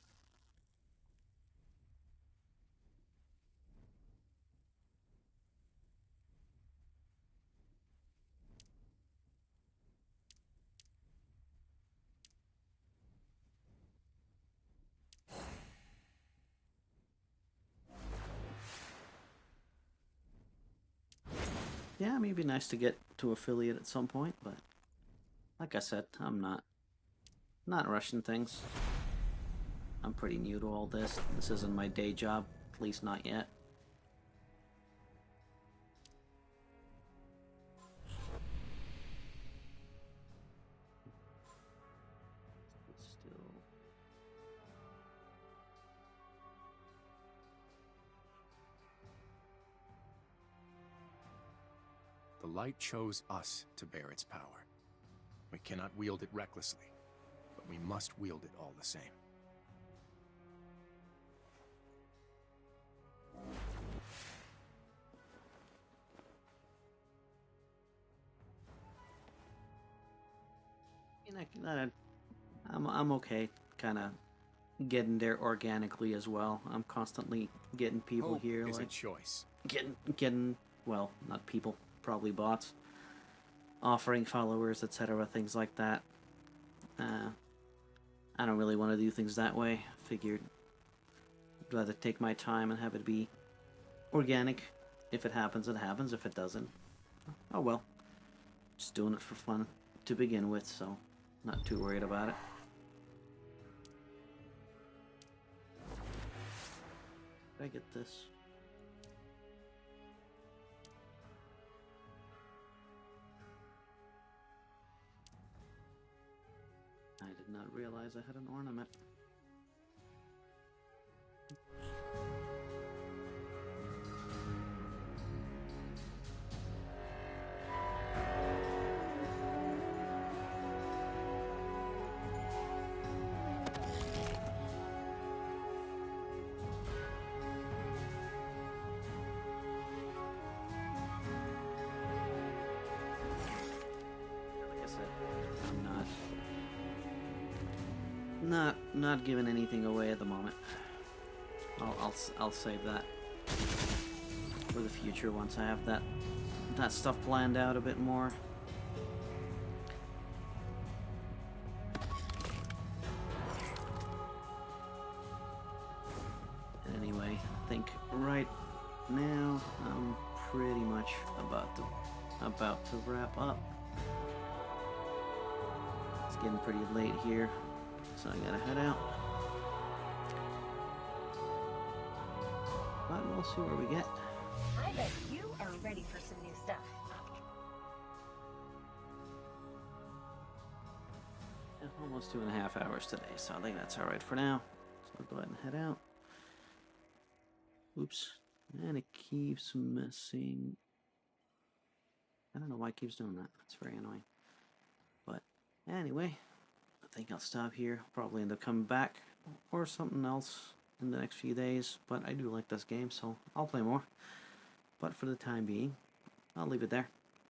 Yeah, maybe nice to get to affiliate at some point, but like I said, I'm not rushing things. I'm pretty new to all this. This isn't my day job, at least not yet. Still. The light chose us to bear its power. We cannot wield it recklessly, but we must wield it all the same. I'm okay, kind of getting there organically as well. I'm constantly getting people Hope here, is like a choice. getting well, not people, probably bots, offering followers, etc., things like that. I don't really want to do things that way. Figured I'd rather take my time and have it be organic. If it happens, it happens. If it doesn't, oh well. Just doing it for fun to begin with, so not too worried about it. Did I get this? I did not realize I had an ornament. Like I said, I'm not giving anything away at the moment. I'll save that for the future once I have that stuff planned out a bit more. Anyway, I think right now I'm pretty much about to wrap up. It's getting pretty late here, so I gotta head out. But we'll see where we get. I bet you are ready for some new stuff. Yeah, almost 2.5 hours today, so I think that's alright for now. So I'll go ahead and head out. Oops. And it keeps missing. I don't know why it keeps doing that. It's very annoying. But anyway, I think I'll stop here. Probably end up coming back or something else in the next few days. But I do like this game, so I'll play more. But for the time being, I'll leave it there.